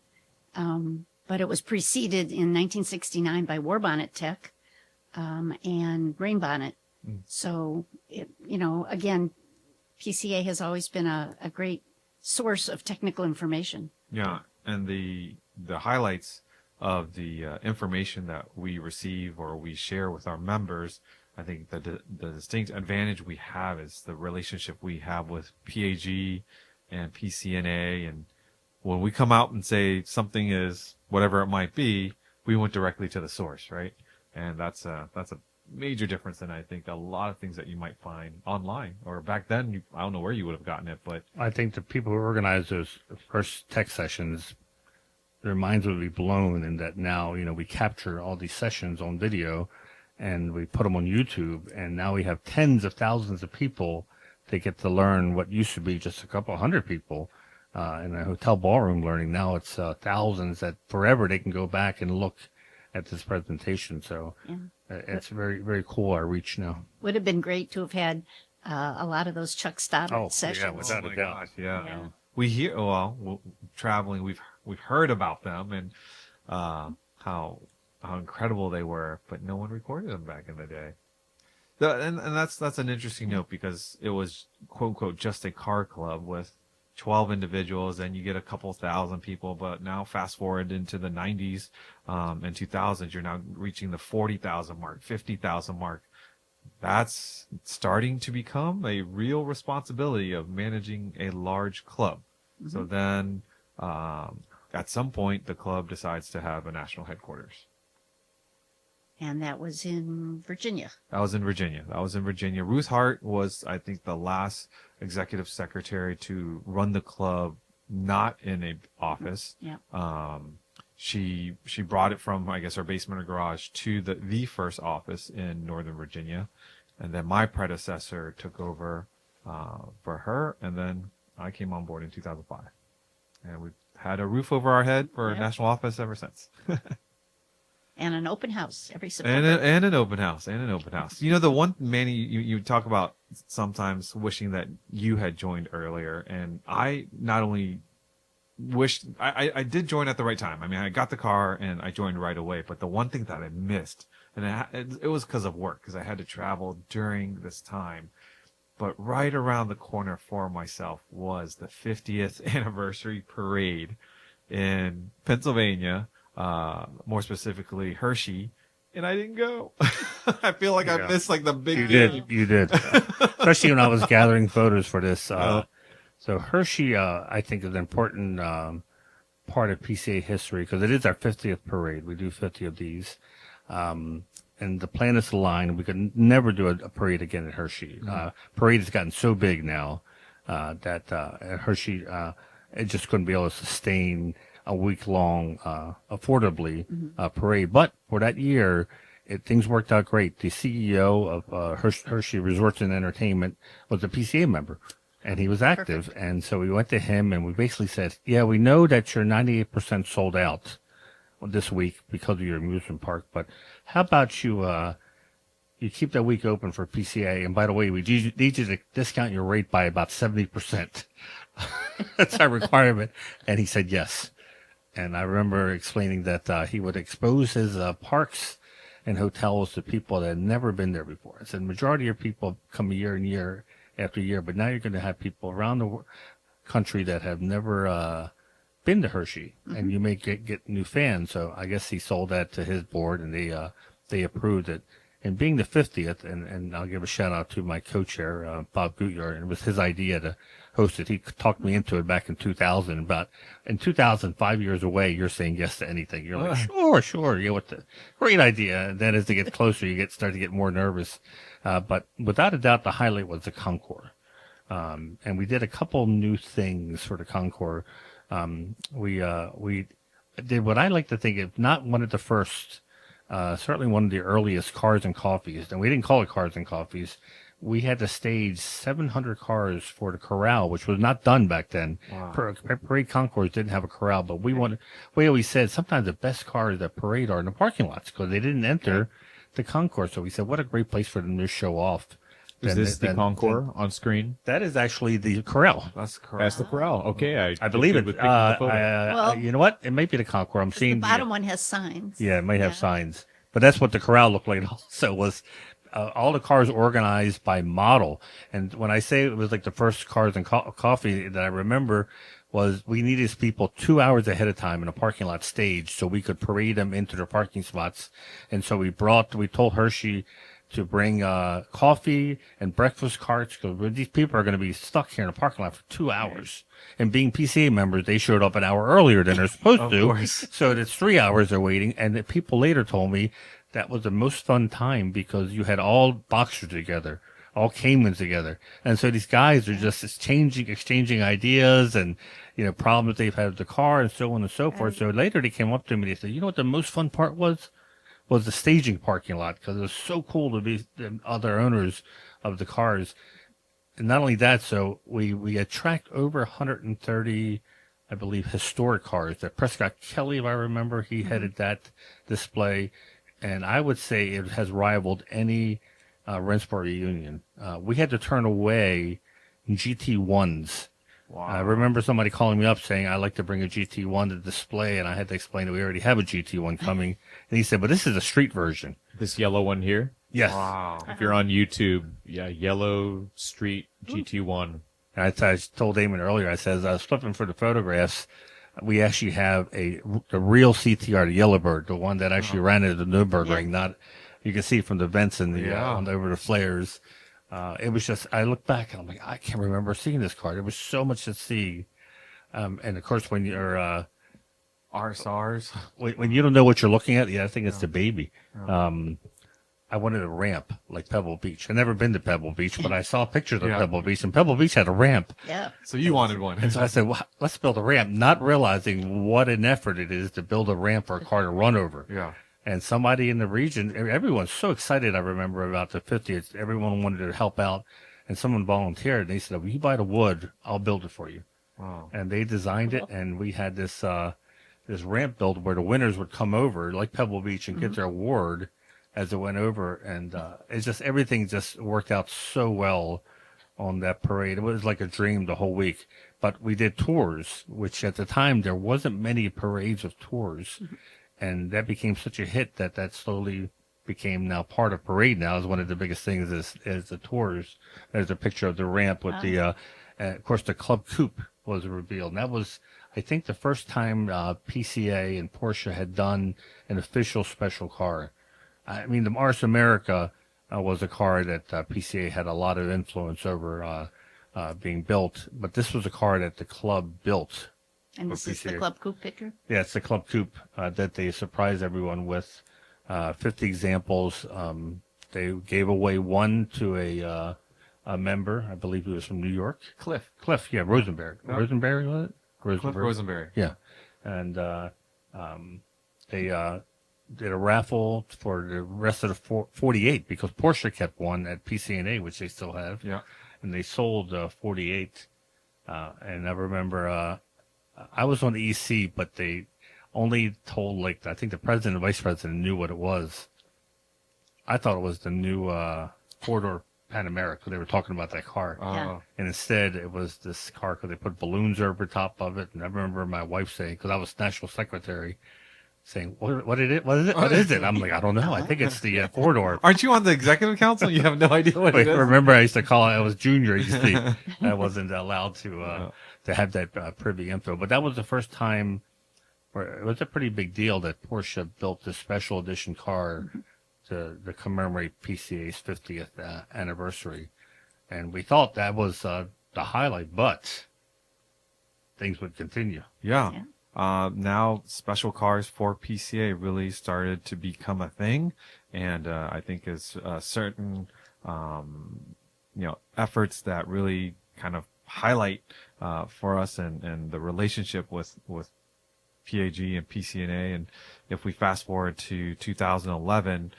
But it was preceded in 1969 by War Bonnet Tech and Rain Bonnet. So, again, PCA has always been a great source of technical information. Yeah, and the highlights of the information that we receive or we share with our members, I think the distinct advantage we have is the relationship we have with PAG and PCNA. And when we come out and say something is whatever it might be, we went directly to the source, right? And that's a major difference than I think a lot of things that you might find online, or back then I don't know where you would have gotten it, but I think the people who organized those first tech sessions, their minds would be blown in that now, we capture all these sessions on video and we put them on YouTube, and now we have tens of thousands of people that get to learn what used to be just a couple hundred people in a hotel ballroom learning. Now it's thousands that forever they can go back and look at this presentation. So it's very, very cool, our reach now. Would have been great to have had a lot of those Chuck Stoddard sessions. Yeah, without a doubt. gosh, yeah. We hear, traveling, we've heard about them and how how incredible they were, but no one recorded them back in the day. And that's an interesting note, because it was quote unquote just a car club with 12 individuals, and you get a couple thousand people. But now fast forward into the 90s and 2000s, you're now reaching the 40,000 mark, 50,000 mark. That's starting to become a real responsibility of managing a large club. So then at some point, the club decides to have a national headquarters. And that was in Virginia. That was in Virginia. Ruth Hart was, I think, the last executive secretary to run the club, not in a office. Yeah. She brought it from, I guess, her basement or garage to the first office in Northern Virginia. And then my predecessor took over for her. And then I came on board in 2005. And we've had a roof over our head for a national office ever since. And an open house every September. And an open house. You know, the one, Manny, you talk about sometimes wishing that you had joined earlier. And I not only wished, I did join at the right time. I mean, I got the car and I joined right away. But the one thing that I missed, and it was because of work, because I had to travel during this time. But right around the corner for myself was the 50th anniversary parade in Pennsylvania. More specifically Hershey, and I didn't go. I feel like I missed like the big You did. Especially when I was gathering photos for this. So Hershey, I think, is an important part of PCA history, because it is our 50th parade. We do 50 of these. And the plan is to line. We could never do a parade again at Hershey. Parade has gotten so big now that at Hershey, it just couldn't be able to sustain a week-long, affordably parade. But for that year, things worked out great. The CEO of Hershey Resorts and Entertainment was a PCA member, and he was active. Perfect. And so we went to him, and we basically said, yeah, we know that you're 98% sold out this week because of your amusement park, but how about you keep that week open for PCA? And by the way, we need you to discount your rate by about 70%. That's our requirement. And he said yes. And I remember explaining that he would expose his parks and hotels to people that had never been there before. I said, majority of people come year and year after year, but now you're going to have people around the country that have never been to Hershey, and you may get new fans. So I guess he sold that to his board, and they approved it. And being the 50th, and I'll give a shout out to my co-chair, Bob Gutjahr, and it was his idea to host it. He talked me into it back in 2000. About in 2000, 5 years away, you're saying yes to anything. You're like, sure. Yeah, what the great idea. And then as it gets closer, you start to get more nervous. But without a doubt, the highlight was the Concours. And we did a couple new things for the Concours. We did what I like to think, if not one of the first, certainly one of the earliest Cars and Coffees. And we didn't call it Cars and Coffees. We had to stage 700 cars for the corral, which was not done back then. Wow. Parade Concours didn't have a corral, but we always said sometimes the best cars at Parade are in the parking lots because they didn't enter the concourse. So we said, what a great place for them to show off. Is this the concourse on screen? That is actually the corral. That's corral. That's the corral. Okay, I believe it. Well, you know what? It might be the concourse. I'm seeing the bottom one has signs. Yeah, it might have signs, but that's what the corral looked like. Also, was all the cars organized by model. And when I say it was like the first Cars and Coffee that I remember, was we needed people 2 hours ahead of time in a parking lot stage so we could parade them into their parking spots. And so we told Hershey to bring coffee and breakfast carts, because these people are going to be stuck here in the parking lot for 2 hours. And being PCA members, they showed up an hour earlier than they're supposed to. Course. So it's 3 hours they're waiting. And the people later told me that was the most fun time because you had all Boxers together, all Caymans together. And so these guys are just exchanging ideas and, problems they've had with the car and so on and so forth. So later they came up to me and they said, you know what the most fun part was the staging parking lot, because it was so cool to be the other owners of the cars. And not only that, so we attract over 130, I believe, historic cars. That Prescott Kelly, if I remember, he headed that display. And I would say it has rivaled any Werks Reunion. We had to turn away GT1s Wow. I remember somebody calling me up saying, I'd like to bring a GT1 to display, and I had to explain that we already have a GT1 coming. And he said, but this is a street version. This yellow one here. Yes. Wow. If you're on YouTube, yeah, yellow street GT1. And I told Damon earlier, I said, I was flipping for the photographs. We actually have the real CTR, the Yellowbird, the one that actually ran at the Nürburgring. Not, you can see from the vents and over the flares. It was just, I look back and I'm like, I can't remember seeing this car. There was so much to see. And of course, when you're, RSRs. when you don't know what you're looking at, I think it's the baby. I wanted a ramp like Pebble Beach. I've never been to Pebble Beach, but I saw pictures of Pebble Beach, and Pebble Beach had a ramp. Yeah. So you wanted one. And so I said, well, let's build a ramp, not realizing what an effort it is to build a ramp for a car to run over. Yeah. And somebody in the region, everyone's so excited, I remember, about the 50th. Everyone wanted to help out, and someone volunteered. And they said, well, you buy the wood, I'll build it for you. Wow. And they designed it, and we had this ramp built where the winners would come over, like Pebble Beach, and get their award as it went over. And it's just, everything just worked out so well on that parade. It was like a dream the whole week. But we did tours, which at the time there wasn't many parades of tours. And that became such a hit that slowly became now part of parade. Now is one of the biggest things is the tours. There's a picture of the ramp with the, of course, the Club Coupe was revealed. And that was, I think, the first time PCA and Porsche had done an official special car. I mean, the Mars America was a car that PCA had a lot of influence over being built. But this was a car that the club built. And this is the PCA. Club Coupe picture? Yeah, it's the Club Coupe that they surprised everyone with. 50 examples. They gave away one to a member. I believe he was from New York. Cliff. Yeah, Rosenberg. No. Rosenberg, was it? Cliff Rosenberry. Yeah. And they did a raffle for the rest of the 48 because Porsche kept one at PCA, which they still have. Yeah. And they sold 48. And I remember I was on the EC, but they only told, like, I think the president and vice president knew what it was. I thought it was the new four-door Panamera because they were talking about that car. Yeah. And instead, it was this car because they put balloons over top of it. And I remember my wife saying, because I was national secretary, saying, what is it? I'm like, I don't know. I think it's the four-door. Aren't you on the executive council? You have no idea what it is? Remember, I used to call it, I was junior. I wasn't allowed to have that privy info. But that was the first time where it was a pretty big deal that Porsche built this special edition car to commemorate PCA's 50th anniversary. And we thought that was the highlight, but things would continue. Yeah. Now special cars for PCA really started to become a thing. And I think is certain, efforts that really kind of highlight for us and the relationship with PAG and PCA. And if we fast forward to 2011,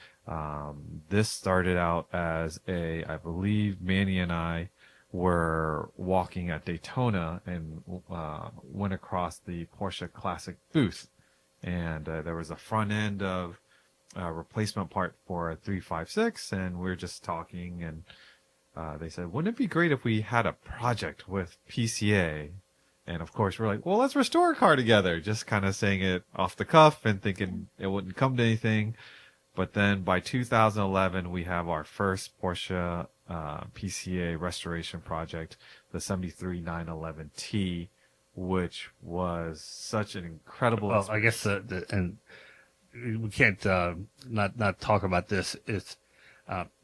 this started out as I believe Manny and I were walking at Daytona and went across the Porsche Classic booth. And there was a front end of replacement part for a 356, and we were just talking, and they said, wouldn't it be great if we had a project with PCA? And of course, we're like, well, let's restore a car together. Just kind of saying it off the cuff and thinking it wouldn't come to anything. But then by 2011, we have our first Porsche PCA restoration project, the 73 911T, which was such an incredible. Well, I guess and we can't not talk about this. It's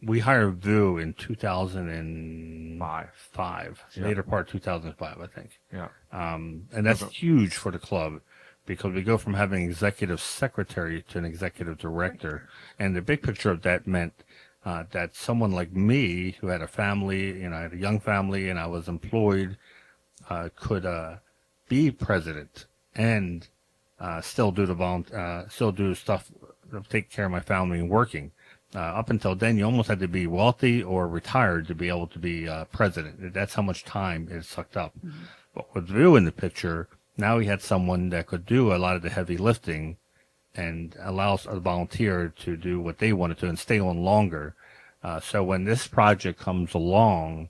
we hired Vu in 2005, later part 2005, I think. Yeah. And that's huge for the club because we go from having an executive secretary to an executive director. And the big picture of that meant that someone like me, who had a family, I had a young family, and I was employed, could be president and still do stuff, take care of my family and working. Up until then, you almost had to be wealthy or retired to be able to be president. That's how much time it sucked up. Mm-hmm. But with Vu in the picture, now he had someone that could do a lot of the heavy lifting and allows a volunteer to do what they wanted to and stay on longer. So when this project comes along,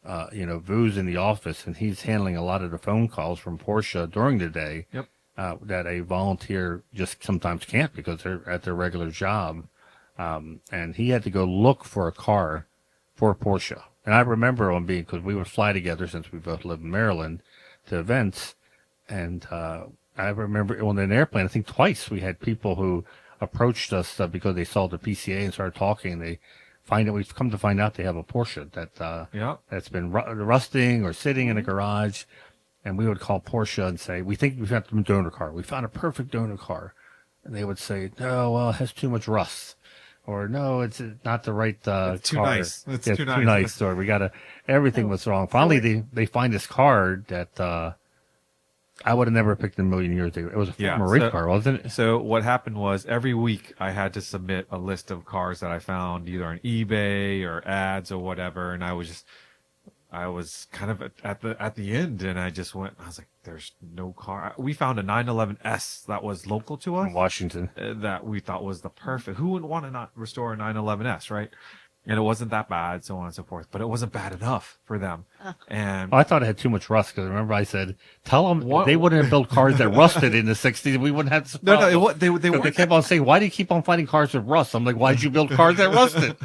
Vu's in the office and he's handling a lot of the phone calls from Porsche during the day. Yep. That a volunteer just sometimes can't because they're at their regular job. And he had to go look for a car for Porsche. And I remember because we would fly together since we both live in Maryland to events. And I remember on an airplane, I think twice we had people who approached us because they saw the PCA and started talking. We've come to find out they have a Porsche that's been rusting or sitting in a garage. And we would call Porsche and say, we think we found a donor car. We found a perfect donor car. And they would say, no, well, it has too much rust. Or no, it's not the right it's too car. nice. It's too nice. Too nice. Or everything was wrong. Finally, they find this car that I would have never picked in a million years. It was a former race car, wasn't it? So what happened was every week I had to submit a list of cars that I found either on eBay or ads or whatever, and I was kind of at the end, and I was like, there's no car. We found a 911S that was local to us In Washington. that we thought was the perfect. Who wouldn't want to not restore a 911S, right? And it wasn't that bad, so on and so forth. But it wasn't bad enough for them. And I thought it had too much rust because remember I said, tell them they wouldn't have built cars that rusted in the 60s. We wouldn't have this problem. They kept on saying, why do you keep on finding cars that rust? I'm like, why did you build cars that rusted?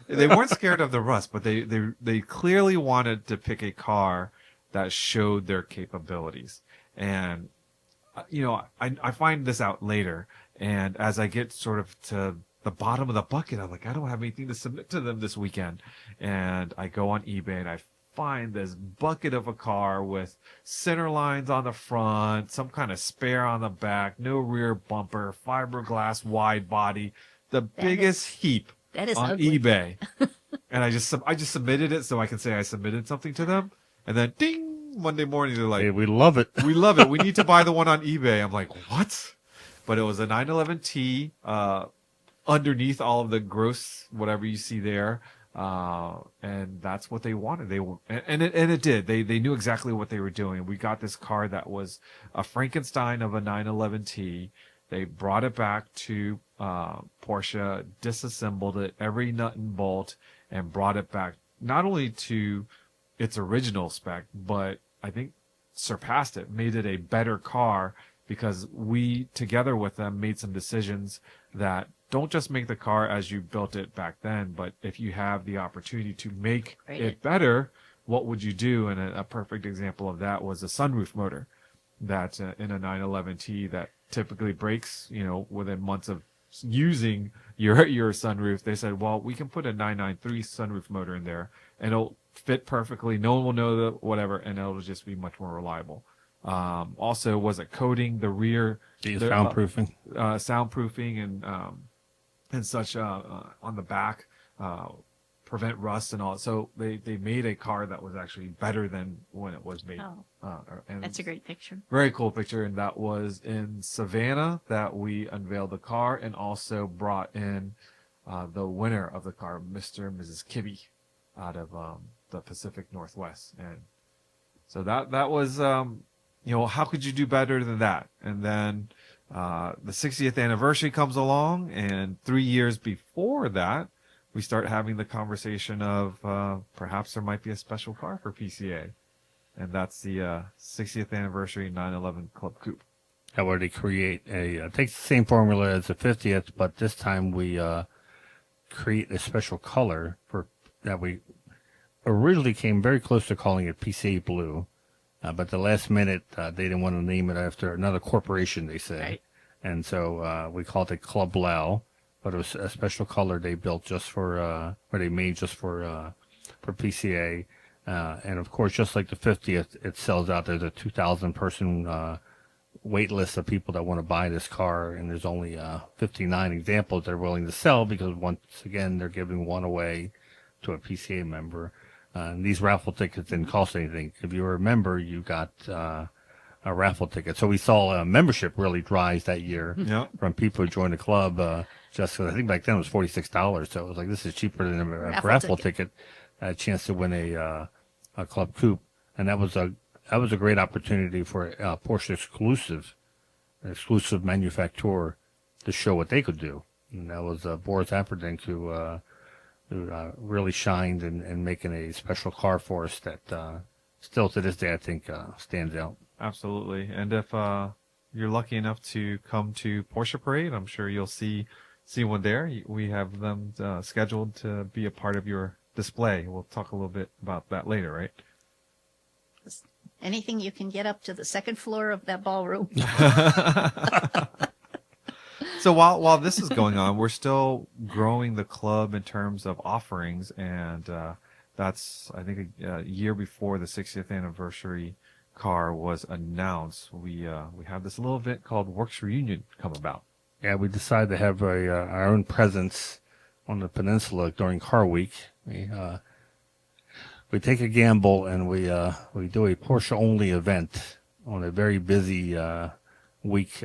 They weren't scared of the rust, but they clearly wanted to pick a car that showed their capabilities. And, I find this out later. And as I get sort of to the bottom of the bucket, I'm like, I don't have anything to submit to them this weekend. And I go on eBay and I find this bucket of a car with center lines on the front, some kind of spare on the back, no rear bumper, fiberglass wide body, the biggest heap That is on ugly. eBay. And I just submitted it so I can say I submitted something to them. And then ding, Monday morning they're like, Hey, we love it. we love it. We need to buy the one on eBay. I'm like, what? But it was a 911T, underneath all of the gross, whatever you see there. And that's what they wanted. It did. They knew exactly what they were doing. We got this car that was a Frankenstein of a 911T. They brought it back to, Porsche, disassembled it, every nut and bolt, and brought it back not only to its original spec, but I think surpassed it, made it a better car because we, together with them, made some decisions that don't just make the car as you built it back then, but if you have the opportunity to make it better, what would you do? And a perfect example of that was a sunroof motor that in a 911T that typically breaks, within months of using your sunroof. They said, well, we can put a 993 sunroof motor in there and it'll fit perfectly. No one will know the whatever, and it'll just be much more reliable. Also, was it coating the rear? Soundproofing. Soundproofing and such on the back, prevent rust and all. So they made a car that was actually better than when it was made. And That's a great picture. very cool picture. And that was in Savannah that we unveiled the car and also brought in the winner of the car, Mr. and Mrs. Kibbe, out of the Pacific Northwest. And so that was, how could you do better than that? And then the 60th anniversary comes along, and 3 years before that, we start having the conversation of perhaps there might be a special car for PCA. And that's the 60th anniversary 911 Club Coupe. Where they create takes the same formula as the 50th, but this time we create a special color that we originally came very close to calling it PCA Blue. But the last minute, they didn't want to name it after another corporation, they said. Right. And so we called it Club Blau, but it was a special color they built just for, or they made just for PCA. And of course, just like the 50th, it sells out. There's a 2,000 person wait list of people that want to buy this car, and there's only 59 examples they're willing to sell because once again, they're giving one away to a PCA member. And these raffle tickets didn't cost anything. If you were a member, you got a raffle ticket. So we saw membership really rise that year from people who joined the club. Just because I think back then it was $46. So it was like, this is cheaper than a raffle ticket. A chance to win a Club Coupe. And that was a great opportunity for a Porsche exclusive manufacturer to show what they could do. And that was Boris Aperdink who who really shined in making a special car for us that still to this day I think stands out. Absolutely. And if you're lucky enough to come to Porsche Parade, I'm sure you'll see one there. We have them scheduled to be a part of your display. We'll talk a little bit about that later, right? Anything you can get up to the second floor of that ballroom. So while this is going on, we're still growing the club in terms of offerings, and that's, I think, a year before the 60th anniversary car was announced. We have this little event called Werks Reunion come about. Yeah, we decided to have our own presence on the peninsula during Car Week. We take a gamble and we do a Porsche only event on a very busy week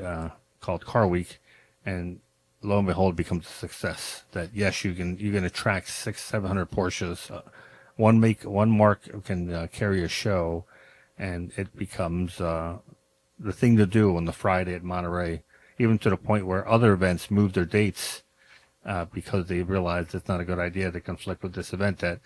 called Car Week, and lo and behold, it becomes a success. That yes, you can attract 600-700 Porsches. One mark can carry a show, and it becomes the thing to do on the Friday at Monterey. Even to the point where other events move their dates because they realize it's not a good idea to conflict with this event. That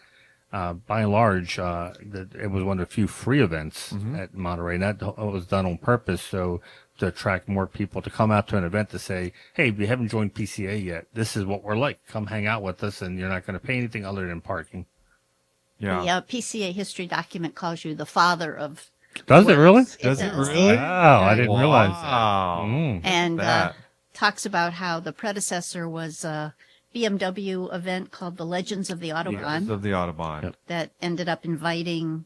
by and large, it was one of the few free events at Monterey, and that was done on purpose so to attract more people to come out to an event to say, hey, if you haven't joined PCA yet, this is what we're like. Come hang out with us, and you're not going to pay anything other than parking. Yeah. The PCA history document calls you the father of. Does it really? Does it really? Wow, I didn't realize that. Wow. And talks about how the predecessor was a BMW event called the Legends of the Autobahn. Of the Autobahn. Yep. That ended up inviting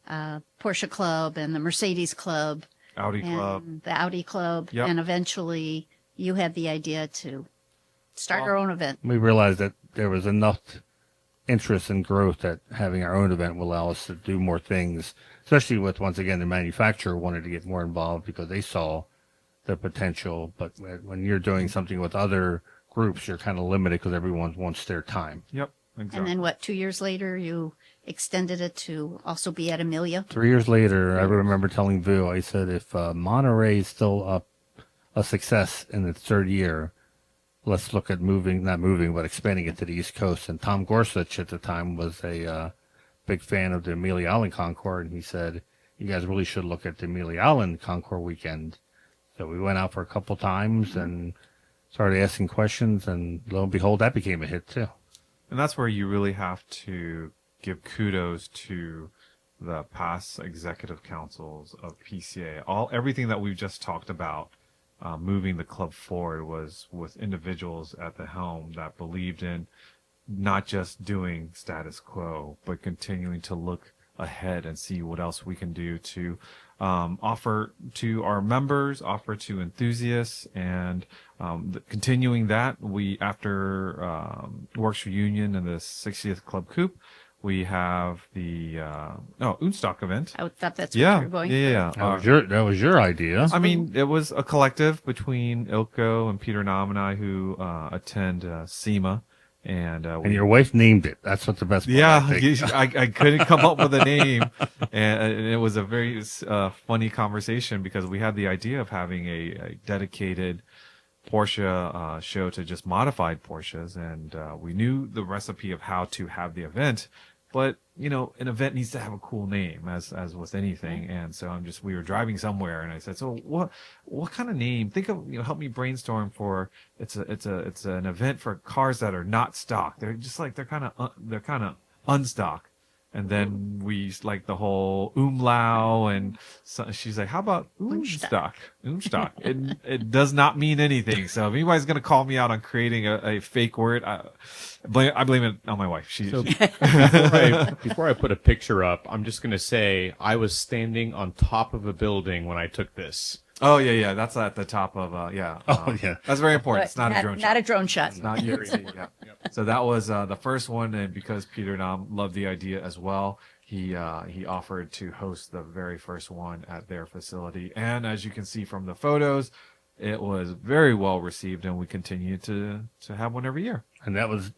Porsche Club and the Mercedes Club. Audi Club. And the Audi Club. Yep. And eventually you had the idea to start our own event. We realized that there was enough interest and growth that having our own event will allow us to do more things, especially with, once again, the manufacturer wanted to get more involved because they saw the potential. But when you're doing something with other groups, you're kind of limited because everyone wants their time. Yep. Exactly. And then 2 years later, you extended it to also be at Amelia. 3 years later, I remember telling Vu, I said, if Monterey is still a success in its third year, let's look at not expanding it to the East Coast. And Tom Gorsuch at the time was a big fan of the Amelia Island Concours, and he said, you guys really should look at the Amelia Island Concours weekend. So we went out for a couple times and started asking questions, and lo and behold, that became a hit too. And that's where you really have to give kudos to the past executive councils of PCA. Everything that we've just talked about, moving the club forward, was with individuals at the helm that believed in not just doing status quo, but continuing to look ahead and see what else we can do to offer to our members, offer to enthusiasts, and continuing that, we, after Werks Reunion and the 60th Club Coupe, we have the unStock event. I thought that's what you were going That was your idea. I mean, it was a collective between Ilko and Peter Nam and I who attend SEMA. And your wife named it. That's what the best part. Yeah, I couldn't come up with a name, and it was a very funny conversation because we had the idea of having a dedicated Porsche show to just modified Porsches, and we knew the recipe of how to have the event, but an event needs to have a cool name, as with anything. And so we were driving somewhere, and I said, so what kind of name? Think of, help me brainstorm for. It's an event for cars that are not stock. They're just like they're kind of unstock. And then we like the whole umlau, and so she's like, how about unStock? unStock. It does not mean anything. So if anybody's going to call me out on creating a fake word, I blame it on my wife. Before I put a picture up, I'm just going to say I was standing on top of a building when I took this. Oh, yeah. That's at the top of, yeah. That's very important. It's not a drone shot. Not a drone shot. It's not your yeah. So that was the first one, and because Peter Nam loved the idea as well, he offered to host the very first one at their facility. And as you can see from the photos, it was very well received, and we continue to have one every year. And that was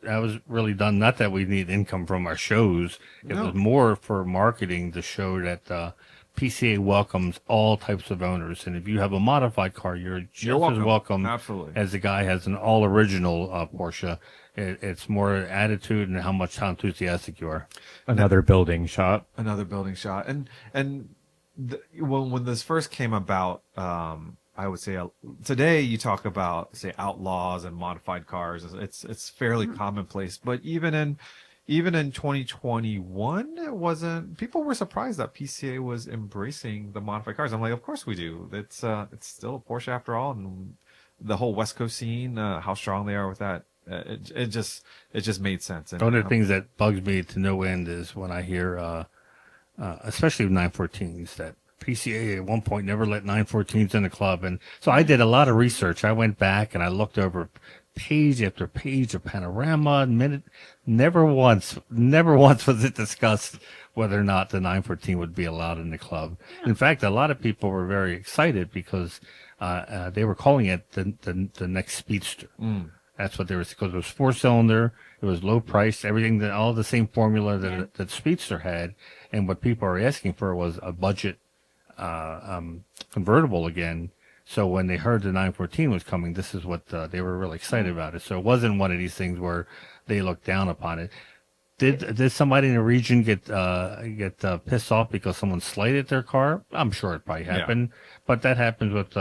really done, not that we need income from our shows. It was more for marketing to show that PCA welcomes all types of owners, and if you have a modified car, you're just as welcome Absolutely. as the guy has an all-original Porsche. It's more attitude and how enthusiastic you are. Another building shot. Another building shot. When this first came about, I would say today you talk about, say, outlaws and modified cars. It's fairly commonplace, but even in 2021, it wasn't. People were surprised that PCA was embracing the modified cars. I'm like, of course we do. It's still a Porsche after all, and the whole West Coast scene, how strong they are with that. It just made sense. And one of the things that bugs me to no end is when I hear, especially with 914s, that PCA at one point never let 914s in the club. And so I did a lot of research. I went back and I looked over page after page of Panorama. Never once was it discussed whether or not the 914 would be allowed in the club. In fact, a lot of people were very excited because they were calling it the next Speedster. That's what they were, because it was 4-cylinder, it was low price, everything, all the same formula that Speedster had. And what people are asking for was a budget convertible again. So when they heard the 914 was coming, this is what they were really excited about it. So it wasn't one of these things where they looked down upon it. Did somebody in the region get pissed off because someone slighted their car? I'm sure it probably happened, but that happens with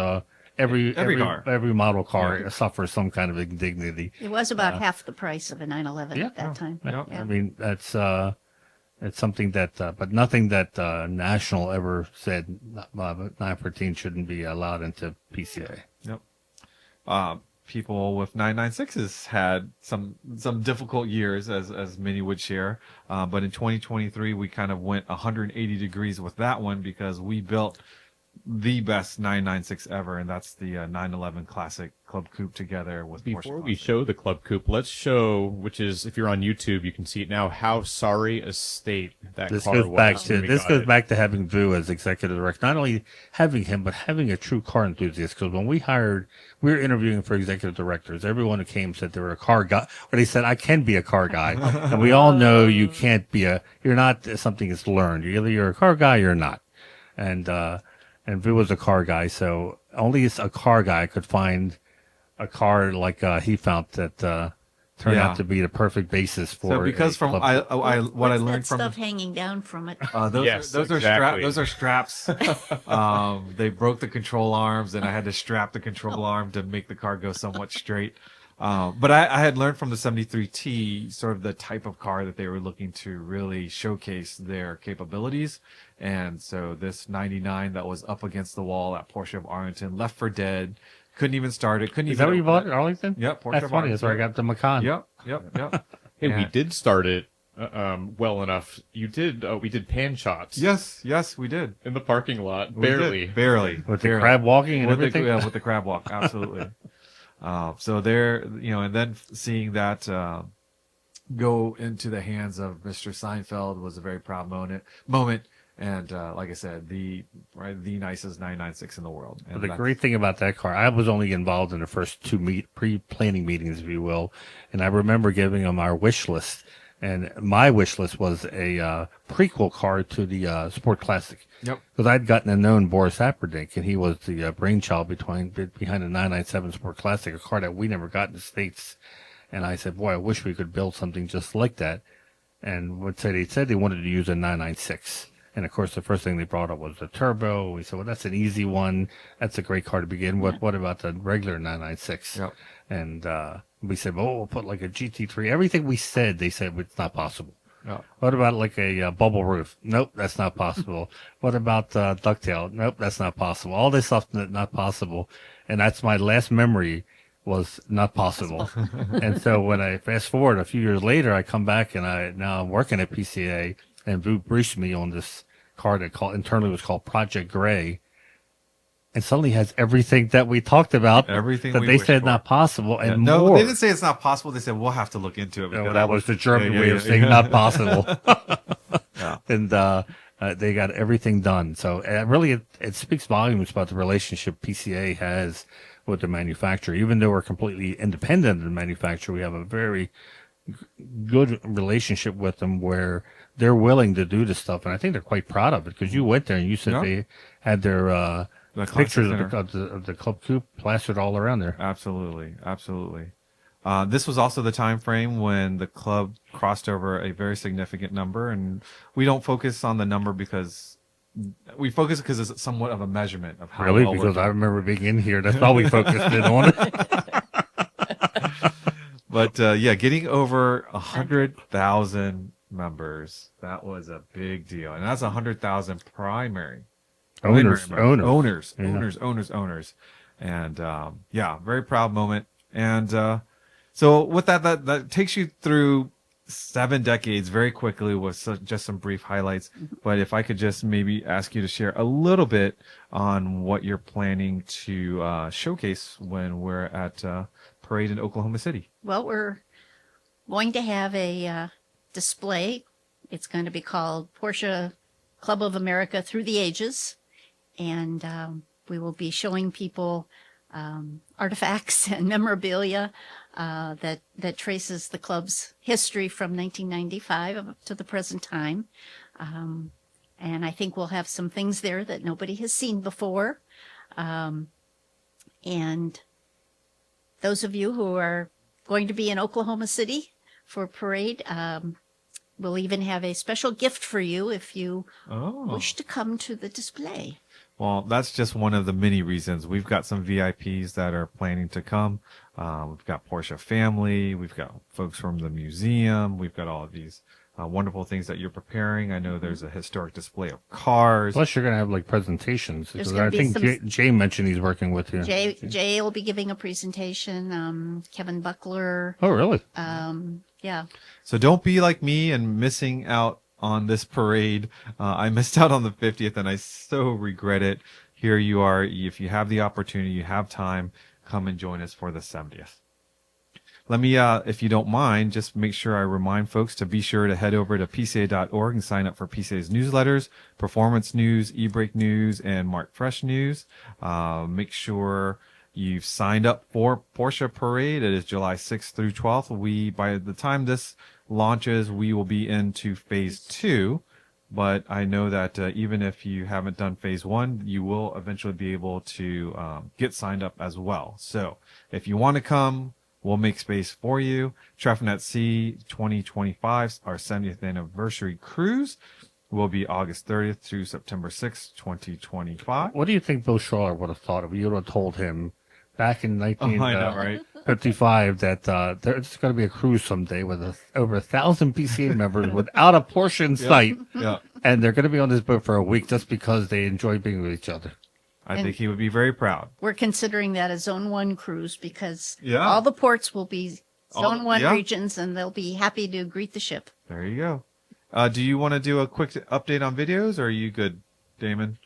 every car. Every model car suffers some kind of indignity. It was about half the price of a 911 at that time. Yeah. I mean, that's it's something that, but nothing that National ever said 914 shouldn't be allowed into PCA. Yep. People with 996s had some difficult years, as many would share. But in 2023, we kind of went 180 degrees with that one because we built the best 996 ever, and that's the 911 Classic Club Coupe together with Porsche. Before we show the Club Coupe, let's show, which is, if you're on YouTube, you can see it now, how sorry a state that car was. This goes back to having Vu as executive director. Not only having him, but having a true car enthusiast. Because when we were interviewing for executive directors. Everyone who came said they were a car guy, or they said, I can be a car guy. And we all know you can't be you're not something that's learned. Either you're a car guy or you're not. And Vu was a car guy, so only a car guy could find a car like he found that turned out to be the perfect basis for. So because from what I learned from stuff hanging down from it. Those are straps. They broke the control arms, and I had to strap the control arm to make the car go somewhat straight. But I had learned from the 73T sort of the type of car that they were looking to really showcase their capabilities. And so this 99 that was up against the wall at Porsche of Arlington, left for dead, couldn't even start it. Is that what you bought at Arlington? Yep, Porsche That's of funny. Arlington. That's where I got the Macan. Yep. Hey, we did start it well enough. You did. We did pan shots. Yes, we did. In the parking lot, barely. With the crab walking and everything. With the crab walk, absolutely. So there, and then seeing that go into the hands of Mr. Seinfeld was a very proud moment. And like I said, the nicest 996 in the world. And the great thing about that car, I was only involved in the first two pre-planning meetings, if you will, and I remember giving them our wish list. And my wish list was a prequel car to the Sport Classic. Yep. Because I'd gotten to know Boris Aperdink, and he was the brainchild behind the 997 Sport Classic, a car that we never got in the States. And I said, boy, I wish we could build something just like that. And they said they wanted to use a 996. And of course, the first thing they brought up was the turbo. We said, well, that's an easy one. That's a great car to begin with. What about the regular 996? Yep. And we said, well, we'll put like a GT3. Everything we said, they said it's not possible. Yep. What about like a bubble roof? Nope, that's not possible. What about ducktail? Nope, that's not possible. All this stuff not possible. And that's my last memory was not possible. And so when I fast forward a few years later, I come back and now I'm working at PCA, and Vu briefed me on this car that internally was called Project Gray, and suddenly has everything that we talked about, everything that they said not possible, and more. No, they didn't say it's not possible. They said we'll have to look into it. No, that was the German way of saying not possible. And they got everything done. So really, it speaks volumes about the relationship PCA has with the manufacturer. Even though we're completely independent of the manufacturer, we have a very good relationship with them where they're willing to do this stuff, and I think they're quite proud of it, because you went there and you said they had their pictures of the Club Coupe plastered all around there. Absolutely. This was also the time frame when the club crossed over a very significant number, and we don't focus on the number because we focus because it's somewhat of a measurement of how Really? well we're Because I doing. remember being in here. That's all we focused in on. But yeah, getting over 100,000 members, that was a big deal, and that's 100,000 primary Owners. members. Yeah. owners, and yeah, very proud moment. And so with that takes you through 7 decades very quickly with just some brief highlights. But if I could just maybe ask you to share a little bit on what you're planning to showcase when we're at Parade in Oklahoma City. Well, we're going to have a display. It's going to be called Porsche Club of America Through the Ages. And we will be showing people artifacts and memorabilia that traces the club's history from 1995 up to the present time. And I think we'll have some things there that nobody has seen before. And those of you who are going to be in Oklahoma City for Parade, we'll even have a special gift for you if you wish to come to the display. Well, that's just one of the many reasons. We've got some VIPs that are planning to come. We've got Porsche family. We've got folks from the museum. We've got all of these wonderful things that you're preparing. I know there's a historic display of cars. Plus, you're going to have like presentations. There's Because gonna I be think some- Jay mentioned he's working with you. Jay will be giving a presentation. Kevin Buckler. Oh, really? Yeah. So don't be like me and missing out on this parade. I missed out on the 50th, and I so regret it. Here you are. If you have the opportunity, you have time, come and join us for the 70th. Let me, if you don't mind, just make sure I remind folks to be sure to head over to PCA.org and sign up for PCA's newsletters, performance news, e-brake news, and Mark Fresh news. Make sure you've signed up for Porsche Parade. It is July 6th through 12th. By the time this launches, we will be into phase 2. But I know that even if you haven't done phase 1, you will eventually be able to get signed up as well. So if you want to come, we'll make space for you. Treffens at Sea 2025, our 70th anniversary cruise, will be August 30th through September 6th, 2025. What do you think Bill Shaw would have thought if you would have told him back in I know, right? 1955 that there's going to be a cruise someday with over 1,000 PCA members without a Porsche in sight, Yeah. and they're going to be on this boat for a week just because they enjoy being with each other. I think he would be very proud. We're considering that a Zone 1 cruise because Yeah. all the ports will be Zone 1 yeah. regions, and they'll be happy to greet the ship. There you go. Do you want to do a quick update on videos, or are you good, Damon?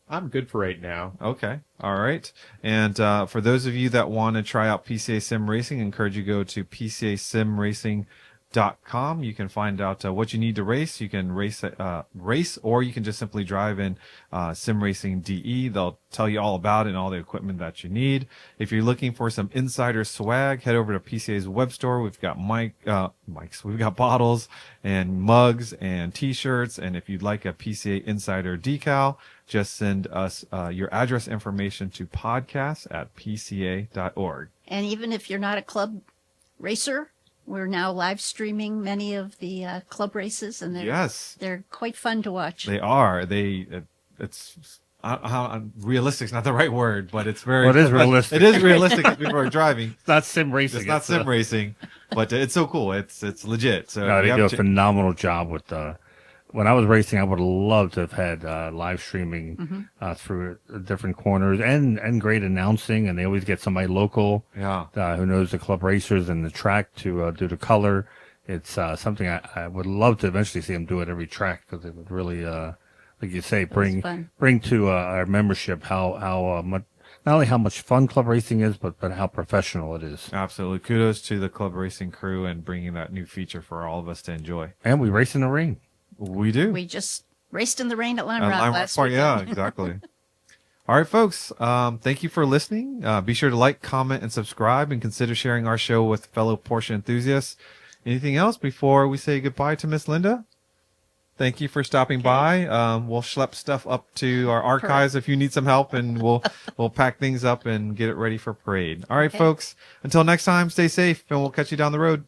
I'm good for right now. Okay. All right. And for those of you that want to try out PCA Sim Racing, I encourage you to go to PCASimRacing.com. You can find out what you need to race. You can race, or you can just simply drive in Sim Racing DE. They'll tell you all about it and all the equipment that you need. If you're looking for some insider swag, head over to PCA's web store. We've got mics. We've got bottles and mugs and T-shirts. And if you'd like a PCA Insider decal, just send us your address information to podcast@pca.org. And even if you're not a club racer, we're now live streaming many of the club races, and they're quite fun to watch. They are. It's realistic's not the right word, but it's very. Well, it is realistic. It is realistic if people are driving. It's not sim racing. It's not sim racing, but it's so cool. It's legit. So No, they you do a have to- phenomenal job with when I was racing, I would have loved to have had live streaming through different corners and great announcing. And they always get somebody local who knows the club racers and the track to do the color. It's something I would love to eventually see them do at every track because it would really, like you say, bring to our membership how much. Not only how much fun club racing is, but how professional it is. Absolutely. Kudos to the club racing crew and bringing that new feature for all of us to enjoy. And we race in the rain. We do. We just raced in the rain at Lime Rock last Park, week. yeah, exactly. All right, folks. Thank you for listening. Be sure to like, comment, and subscribe, and consider sharing our show with fellow Porsche enthusiasts. Anything else before we say goodbye to Miss Linda? thank you for stopping by. We'll schlep stuff up to our archives if you need some help, and we'll pack things up and get it ready for parade. All right, folks. Until next time, stay safe, and we'll catch you down the road.